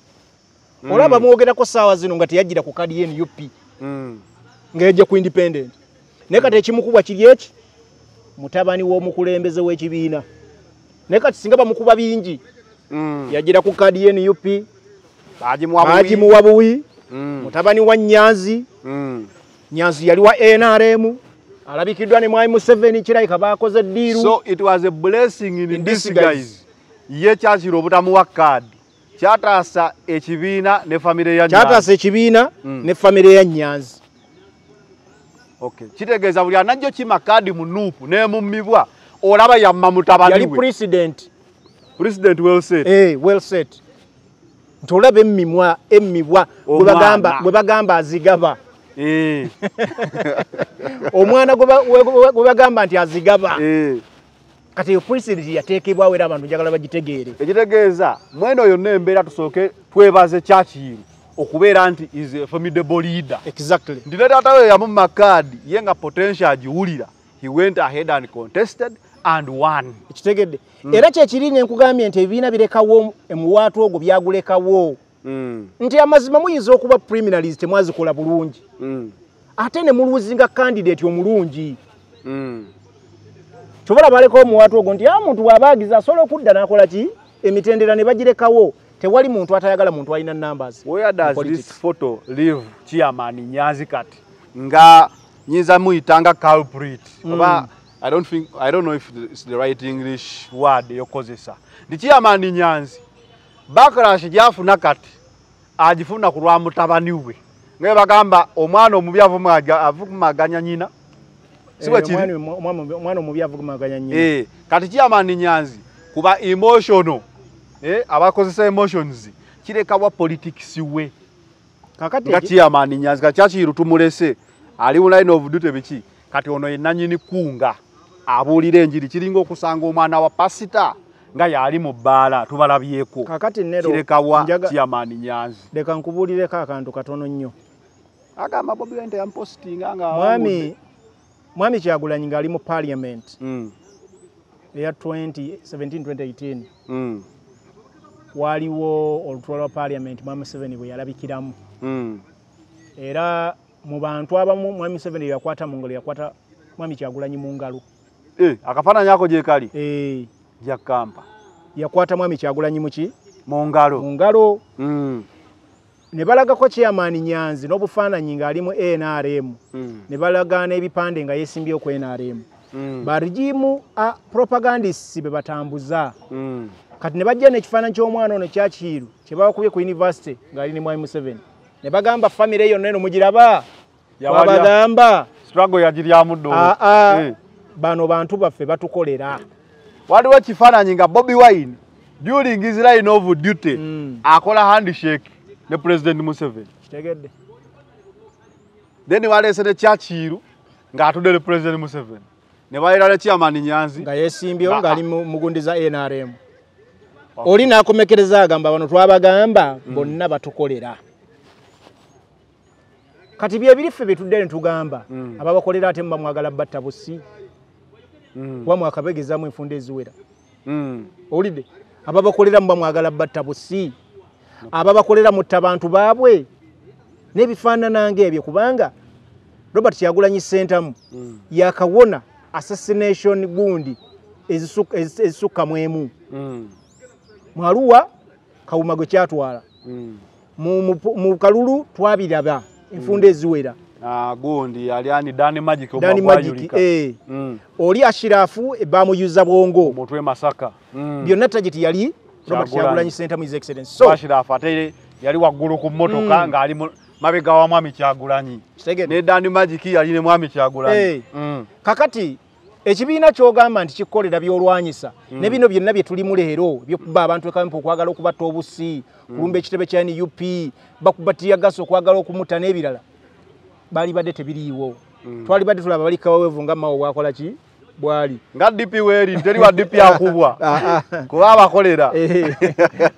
olaba mwogerako saawa zino nga teyajjira ku kaadi y'NUP ng'ejja ku independent naye kati ekimukubwa kiri eki mutabani w'omukulembeze w'ekibiina naye kati singa bamukuba bingi yajjira ku kaadi y'NUP bagimuwa buwi mutabani wa Nyanzi Nyanzi yali wa NRM alabikiddwa ne Mwai Museveni kirayika baakoze ddiiru so it was a blessing in disguise ye kyakiro obutamuwa kaadi kyataasa ekibiina ne famire ya Nyanzi kyataasa ekibiina ne famire ya Nyanzi okay kitegeeza buli anajjo kima kaadi mu nuupu n'emummibwa olaba yamma mutabani we yali president well said ntolaba emmibwa gwe bagamba azigaba omwana gwe bagamba nti azigaba kati president yateekebwawo era abantu njagala bagitegeere ekitegeeza mweno yonna embeera tusooke twebaze Churchill okubeera nti is a formidable leader exactly ndi ne taata we yamumma kaadi ye nga potential agiwulira he went ahead and contested and won ekitegedde era kyekirinya enkugambye nti ebibiina birekawo emuwaatu ogwo byagulekawo nti amazima muyinza okuba preliminaries temwazikola bulungi ate ne muluzinga candidate omulungi kyobola balekawo omuwaatu ogwo nti muntu bw'abaagiza asobola okudda n'akola ki emitendera ne bagirekawo tewali muntu atayagala muntu alina numbers where does this photo leave Chairman Nyanzi kati nga nyinza muyitanga culprit oba I don't know if it's the right English word yokozesa ndi Chairman Nyanzi backlash gyafuna kati agifuna ku lwa mutabani we ngaye bagamba omwana omubi avumaganya nyina siwe kiri omwana omubi avumaganya nyina kati Chairman Nyanzi kuba emotional abakozesa emotions kireka wa politics we kakati nga Chairman Nyanzi kachachiru tumulese ali mu line of duty biki kati ono yenanyini kunga abuulira enjiri kiringa okusanga omwana wa pasita nga yali mu bbaala tubalabyeko kakati nero kireka wa Chairman Nyanzi leka nkubuulire akantu katono nnyo agamba Bobi Wine yampostinga nga mwami Kyagulanyi ngali mu parliament ya 2017-2018 waliwo olutalo lwa parliament Mwami Museveni bwe yalabikiramu era mu bantu abamu Mwami Museveni yakwata mu ngalo yakwata Mwami Kyagulanyi mu ngalo akafaananyi ako gye kali jakampa yakwata Mwami Kyagulanyi muki mu ngalo ne balagako Chairman Nyanzi n'obufaananyi ng'ali mu NRM ne balagana ebipande nga yeesimbye ku NRM barigimu propagandists be batambuza kati ne bajja n'ekifaananyi ky'omwana ono Churchill kye bakubye ku university ng'ali ne Mwai Museveni ne bagamba family yonna eno mugiraba babagamba struggle yagiryamu ddo bano bantu baffe batukolera waliwo ekifaananyi nga Bobi Wine during his line of duty akola handshake ne President Museveni kitegedde then waleese ne Churchill ng'atudde ne President Museveni ne balera ne Chairman Nyanzi nga yeesimbyewo ng'ali mugundi za NRM oli n'akomekereza agamba bano twabagamba bonna batukolera kati bye birife betudde ne tugamba ababakolera ate mba mwagala batta busi wa mwakabegezamu enfunda eziwera olide ababakolera mba mwagala batta busi ababakolera mutta bantu baabwe n'ebifaanana ng'ebyo kubanga Robert Kyagulanyi Ssentamu yakawona assassination gundi ezisukka mwemu Mwaluwa Kawuma gwe kyatwala mu Kalulu twabiraba enfunda eziwera gundi aliani Dani Magic oli Ashirafu bamuyuza bwongo mutwe Masaka byonna tagiti yali Robert Kyagulanyi Ssentamu his excellency so Ashirafu ate yali waggulu ku mmotoka nga ali mabega wa mwami Kyagulanyi ne Dani Magic yali ne mwami Kyagulanyi kakati ekibiina kyogamba nti kikolera byolwanyisa ne bino byonna bye tulimu leero byokuba abantu ekampo okwagala okubatta obusi kulumba ekitebe kya NUP bakubatira gaso okwagala okumuta n'ebirala bali badde tebiriiwo twali badde tulaba bali kaweevu nga mawo bwakola ki bwali nga DP weri teri wa DP akubwa kuba abakolera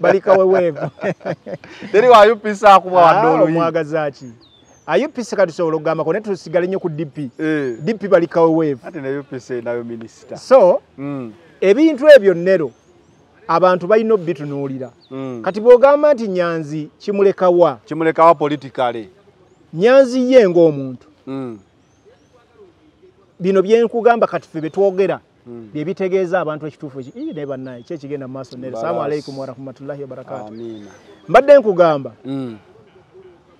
bali kaweevu teri wa UPC akubwa wadolo mwagazaaki ayupise katusobola okugamba ko ne tusigale nnyo ku DP DP bali kaweevu ate ne UPC nayo minister so ebintu ebyo nnero abantu balina obitunuulira kati bw'ogamba nti Nyanzi kimulekawa politically Nyanzi ye ng'omuntu bino byenkugamba kati ffe betwogera bye bitegeeza abantu ekituufu ne bannaye kyekigenda mu maaso nnero assalamu alaikum warahmatullahi wabarakatuh mbadde nkugamba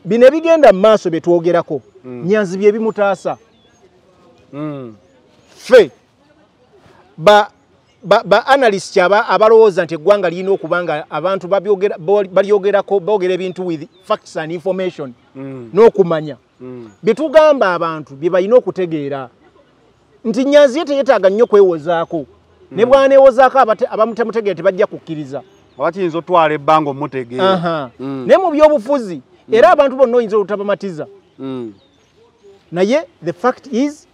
bino ebigenda mu maaso bye twogerako Nyanzi bye bimutaasa ffe ba analyst abalowooza nti eggwanga lirina okuba nga abantu boogera ebintu with facts and information n'okumanya bye tugamba abantu bye balina okutegeera nti Nyanzi ye teyetaaga nnyo kwewozaako ne bwaneewozaako abamutemutegeera tebajja kukkiriza oba kiyinza otwala ebbanga omutegeera naye mu byobufuzi era abantu bonna oyinza obutabamatiza naye the fact is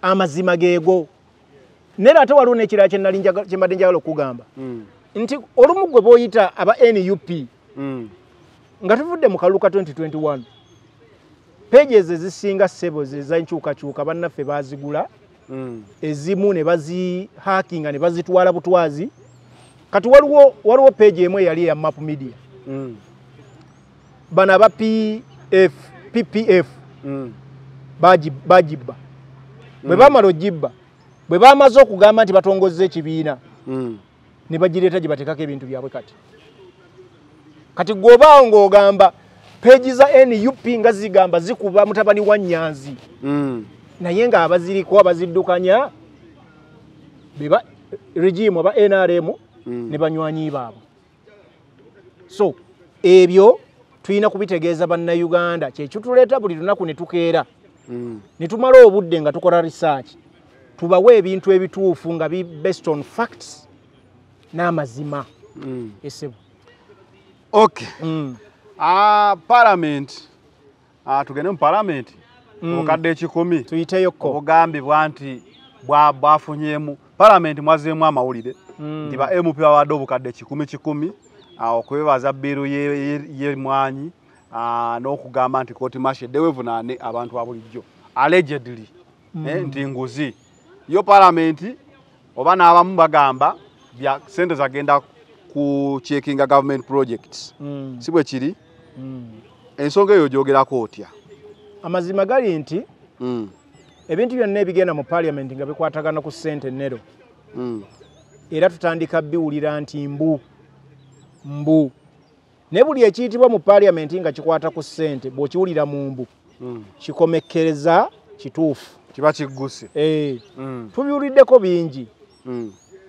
amazima geego nera ate waliwo n'ekirala kyembadde njagala okugamba nti olumu gwe booyita aba NUP nga tuvudde mu Kalulu ka 2021 pages ezisinga ssebo zezankyukakyuka bannaffe baazigula ezimu ne bazihakinga ne bazitwala butwazi kati waliwo page emu eyali eya Map Media bano aba PPF bagibba bwe bamala ogibba bwe bamaze okugamba nti batongozza ekibiina ne bagireeta gye bateekako ebintu byabwe kati gw'obaawo ng'ogamba peegi za NUP nga zigamba zikuba mutabani wa Nyanzi naye nga abaziriko abaziddukanya beba regime aba NRM ne banywanyi baabwe so ebyo tulina kubitegeeza bannayuganda kyekituleeta buli lunaku ne tukeera ne tumala obudde nga tukola research tubawe ebintu ebituufu nga based on facts n'amazima esebo okay parliament tugende mu parliament obukadde 10 tuyiteyoko obugambibwa nti bwafunyemu parliament mwazeemu amawulire nti ba MP bawadde obukadde 10 okwebaza bbiru y'emwanyi n'okugamba nti kooti mashe dewevunaane abantu abulijjo allegedly nti nguzi yo parliament oba n'abamu bagamba bya sente zagenda ku checkinga government projects si bwe kiri ensonga eyo gyogerako otya amazima gali nti ebintu byonna ebigenda mu parliament nga bikwatagana ku ssente nnero era tutandika biwulira nti mbu ne buli ekiyitibwa mu parliament nga kikwata ku ssente bw'okiwulira mu mbu kikomekkereza kituufu kiba kigguse tubiwuliddeko bingi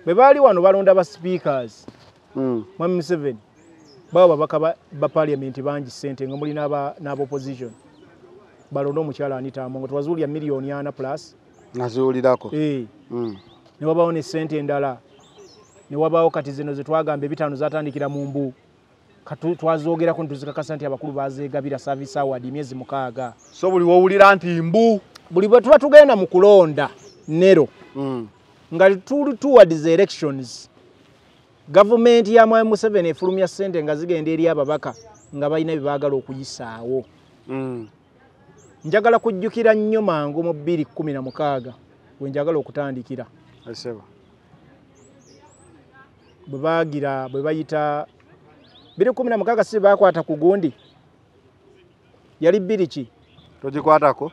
bwe baali wano balonda ba speakers Mwami Museveni bawo babaka ba parliament bangi ssente nga muli n'aba-opposition balonda omukyala Anita Amongo twazuulya miliyoni 4 plus naziwulirako ne wabawo ne ssente endala ne wabawo kati zino ze twagamba 5 zatandikira mu mbu twazoogerako ntuzikakasa nti abakulu bazeegabira service award emyezi 6 so buli wowulira nti mbu buli bwe tuba tugenda mu kulonda nero nga tuli towards elections government ya Mwami Museveni efulumya ssente nga zigenda eri ababaka nga balina bye baagala okuyisaawo njagala kujjukira nnyo mangu mu 2016 we njagala okutandikira aseba bwe bayita 2016 si bakwata ku gundi yali 2 ki togikwatako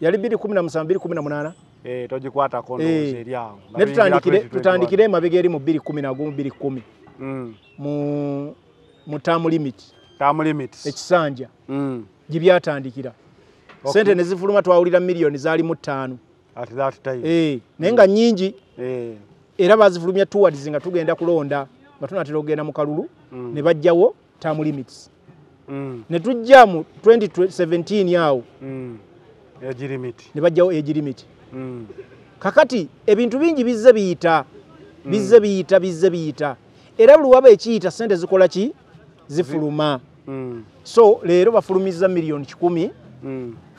yali 2017 2018 togikwatako ndowooza eri awo tutandikire emabega eri mu 2010 mu term limit ekisanja gibyatandikira sente ne zifuluma twawulira miliyoni zaali mu 5 at that time naye nga nnyingi era bazifulumya towards nga tugenda kulonda nga tunatera okugenda mu kalulu ne bajjawo term limits ne tujja mu 2017 awo age limit ne bajjawo age limit kakati ebintu bingi bizze biyita era buli waba ekiyita sente zikola ki zifuluma so leero bafulumiza miliyoni 100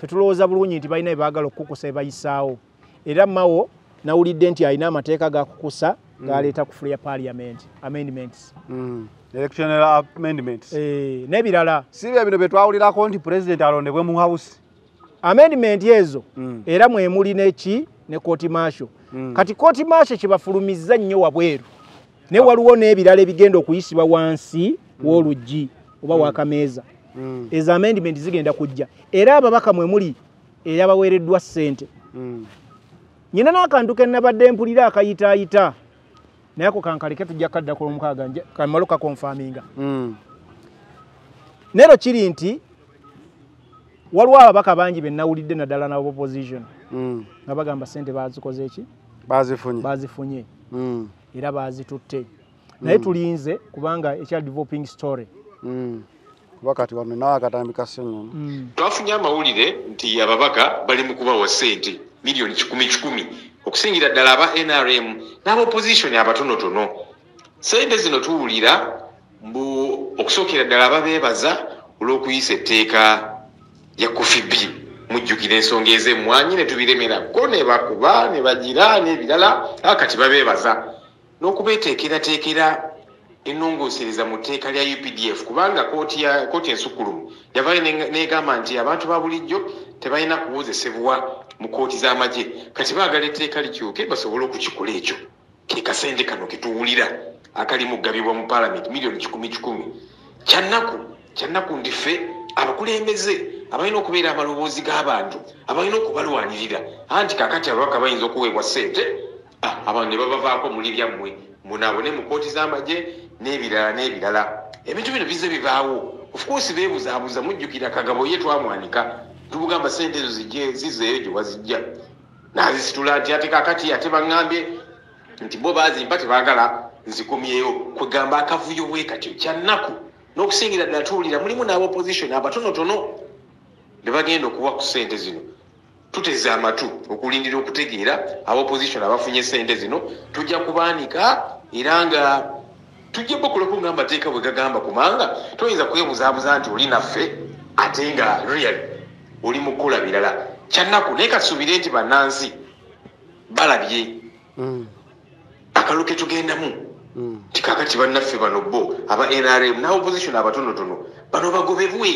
fe tulowooza bulungi nti balina ebaagala okukusa ebayisaawo era mawo nawulidde nti alina amateeka gakukusa galeeta ku full parliament amendments electoral amendments n'ebirala si bino bye twawulirako nti president alondebwe mu house amendment ezo era mwemuli neki ne court martial kati court martial kibafulumizza nnyo wabweru ne waliwo n'ebirala ebigenda okuyisibwa wansi w'oluggi oba wakameeza ezo amendment zigenda kujja era ababaka mwemuli era baweereddwa ssente nyina n'akantu ke nabadde mpulira akayitaayita naye ako kankaleke tujja kadda ku lwomukaaga kamalo kakonfaminga nero kiri nti waliwo ababaka bangi be nawulidde naddala nabo opposition nga bagamba sente bazikoze eki bazifunye era bazitutte naye tulinze kubanga ekya developing story wakati wano nawe akatambika ssenyono twafunye amawulire nti ababaka bali mu kubawa ssente miliyoni 10 okusingira ddala aba NRM n'aba opposition abatonotono sente zino tuwulira mbu okusookera ddala ababeebaza olw'okuyisa etteeka ya kofibi mujjukira ensonga ez'emmwanyi ne tubiremerako ne bakuba ne bagira n'ebirala kati babeebaza n'okubeeteekerateekera ennongoosereza mu tteeka lya UPDF kubanga kooti ensukkulumu yavaayo n'egamba nti abantu ba bulijjo tebalina kuwozesebwa mu kooti z'amagye kati baagala etteeka likyuke basobole okukikola ekyo ke kasente kano ketuwulira akali mu ggabibwa mu paalamenti miliyoni 10 kyannaku ndife abakulembeze abalina okubeera amaloboozi g'abantu abalina okubalwanirira anti kakati ababaka bayinza okuweebwa ssente abantu ne babavaako muli byammwe munaabone mu kooti z'amagye n'ebirala ebintu bino bize bivaawo of course beebuzaabuza mujjukira kagabo ye twamwanika tubugamba sente ezo zizeeyo gye wazijja n'azisitula nti ate kakati ate baŋŋambye nti bo baazimpa tebaagala nzikomyeyo kwegamba akavuyo bwe katyo kyannaku n'okusingira ddala tuwulira mulimu n'aba opposition abatonotono be bagenda okuwa ku ssente zino tuteze amatu okulindira okutegeera aba opposition abafunye ssente zino tujja kubaanika era nga tujja bakolako ng'amateeka bwe gagamba kubanga toyinza kwebuzaabuza nti oli naffe ate nga real oli mu kukola birala kyannaku naye katusuubire nti bannansi balabye akalulu ke tugendamu tikakati bannaffe bano bo aba NRM na opposition abatonotono bano bagobebwe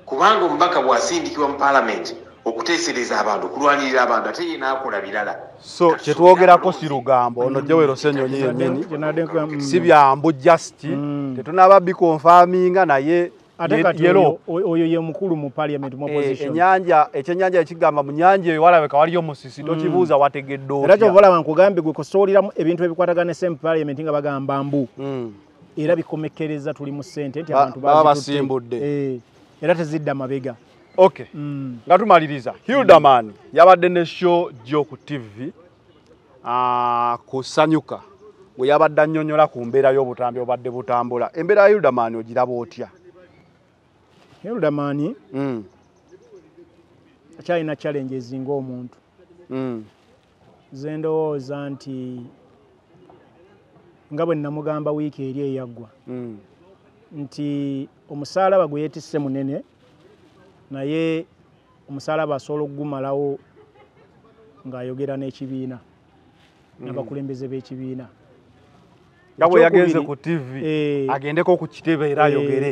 kubanga omubaka bw'asindikibwa mu paalamenti okuteesereza abantu okulwanirira abantu ate ye n'akola birala so kyetwogerako si lugambo ono Joel Ssenyonyi yennyini si byambu just tetunaba bikonfaminga naye oyo ye mukulu mu parliament mu opposition ekyenyanja ekigamba mu nyanja eyo walabeka waliyo musisi tokibuuza wategedde otya era kyobalaba nkugambe gwe kusooliramu ebintu ebikwatagana ne same parliament nga bagamba mbu era bikomekereza tuli mu ssente nti abantu basimbudde era tezidda mabega okay nga tumaliriza Hildaman yabadde ne show jo ku TV kusanyuka we yabadde annyonnyola ku mbeera y'obutambi obadde butambula embeera ya Hildaman ogiraba otya Hildaman akyalina challenges ng'omuntu ze ndowooza nti nga bwe namugamba wiiki eri eyaggwa nti omusaalaba gwe yeetisse munene naye omusaalaba asobola okugumalawo ng'ayogera n'ekibiina n'abakulembeze b'ekibiina nga bwe yagenze ku TV agendeko ku kitebe era ayogere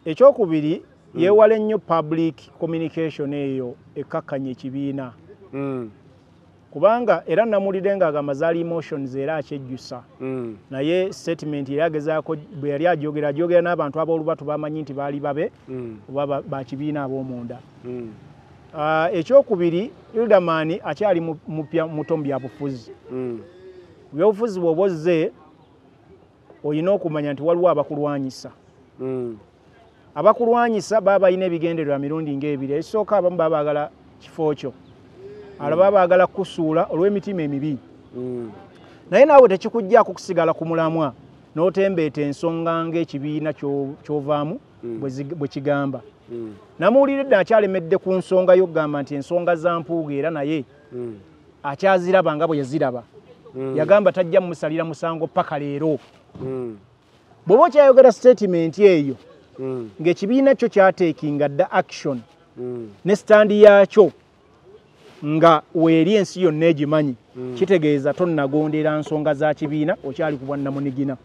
ekyokubiri yewale nnyo public communication eyo ekakkanya ekibiina kubanga era namulire ng'agamba zaali emotions era akyejjusa naye statement yali agezaako bwe yali ajogera n'abantu ab'olubatu bamanyi nti baali babe oba bakibiina ab'omunda ekyokubiri Hilderman akyali muto mu byabufuzi byobufuzi bw'oba ozze olina okumanya nti waliwo abakulwanyisa abakulwanyisa baba balina ebigendererwa mirundi ng'ebiri ekisooka abamu baba baagala kifo kyo alaba baagala kusuula olw'emitima emibi naye naawe tekikujjaako kusigala ku mulamwa n'otembeeta ensonga ng'ekibiina ky'ovaamu bwe kigamba namuwulire dda akyalemedde ku nsonga y'okugamba nti ensonga za mpuuga era naye akyaziraba nga bwe yaziraba yagamba tajja mumusalira musango paka leero bw'oba okyayogera statement eyo ng'ekibiina kyo kyateekinga dda action ne standi yaakyo nga weeri ensi yonna egimanyi kitegeeza tonnagondera nsonga za kibiina okyali ku bwannamunigina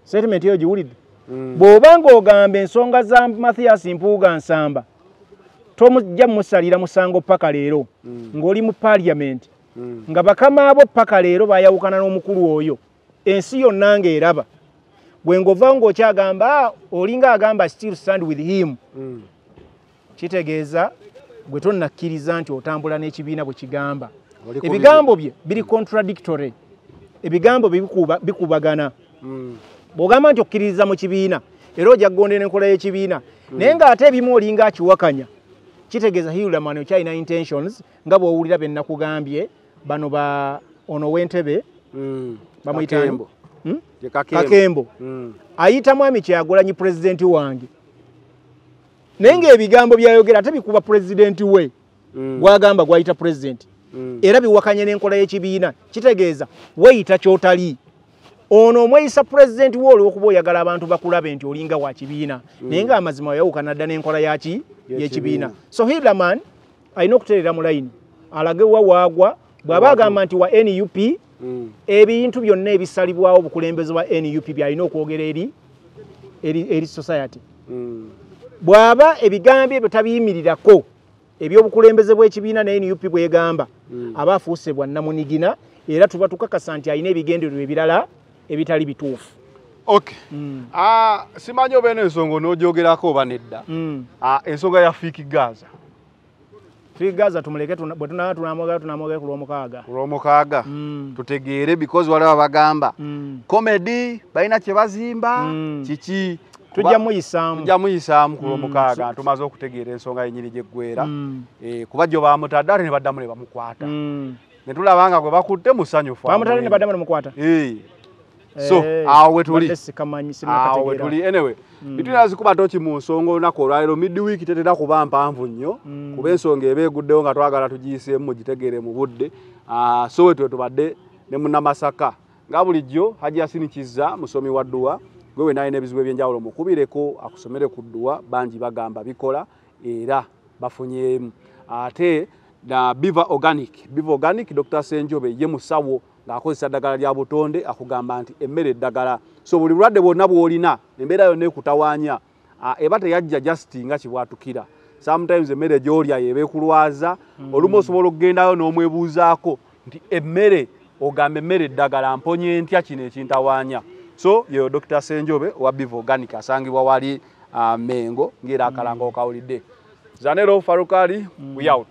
statement eyo giwulidde bw'oba ng'ogamba ensonga za Mathias Mpuuga Nsamba tomujja mumusalira musango paka leero ng'oli mu parliament nga bakama abo paka leero bayawukana n'omukulu oyo ensi yonna ng'eraba bwe ng'ova ng'okyagamba olinga agamba still stand with him kitegeeza gwe tonnakkiriza nti otambula n'ekibiina bwe kigamba ebigambo bye biri contradictory ebigambo bikubagana bw'ogamba nti okkiririza mu kibiina era ojja kugondera enkola y'ekibiina naye ng'ate ebimu olinga akiwakanya kitegeeza Hilderman okyalina intentions nga bw'owulira be nnakugambye bano ono w'entebe bamuyita Kakembo ayita mwami Kyagulanyi pulezidenti wange naye ng'ebigambo byayogera ate bikuba pulezidenti we gwagamba gwayita pulezidenti era biwakanye n'enkola y'ekibiina kitegeeza weyita kyotali ono omweyisa pulezidenti we olw'okuba oyagala abantu bakulabe nti olinga wa kibiina naye ng'amazima yawukana dda n'enkola y'ekibiina so Hilderman alina okutereera mu layini alage wa waagwa bw'aba agamba nti wa NUP ebintu byonna ebisalibwawo obukulembeze bwa NUP byalina okwogera eri society bw'aba ebigambo ebyo tabiyimirirako ebyobukulembeze bw'ekibiina ne NUP bwegamba aba afuuse bwannamunigina era tuba tukakasa nti alina ebigendererwa ebirala ebitali bituufu simanyi oba eno ensonga onoojogerako oba nedda ensonga ya Fiiki Gaza tumuleke bwe tunamwogera ku lw'omukaaga tutegeere because waliwo bagamba comedy balina kye bazimba kiki tujja muyisaamu ku lw'omukaaga tumaze okutegeera ensonga yennyini gyeggwera kuba gyo bamutadde ate ne baddamu ne bamukwata ne tulaba nga gwe bakutte musanyufu bamutadde ne baddamu ne bamukwata so awo wetuli anyway bitulina zikuba toki mu nsonga olunaku olwaleero midweek tetera kuba mpanvu nnyo kuba ensonga eba eguddewo nga twagala tugiyiseemu mugitegeere mu budde so wetwe tubadde ne munnamasaka nga bulijjo Haji Yasini Kizza musomi wa dduwa gwe we nalina ebizibu ebyenjawulo mukubireko akusomere ku dduwa bangi bagamba bikola era bafunyeemu ate na Biva Organic Dr. Senjobe ye musawo ng'akozesa ddagala lya butonde akugamba nti emmere eddagala so buli bulwadde bwonna bw'olina embeera yonna ekutawaanya eba teyajja just nga kibwatukira sometimes emmere gy'olya eba ekulwaza olumu osobola okugendayo n'omwebuuzaako nti emmere ogamba emmere eddagala mponye ntya kino ekintawaanya so yeyo Dr. Senjobe owa Biva Organic asangibwa wali Mengo ng'era akalango kawulidde Zanero Farukali we out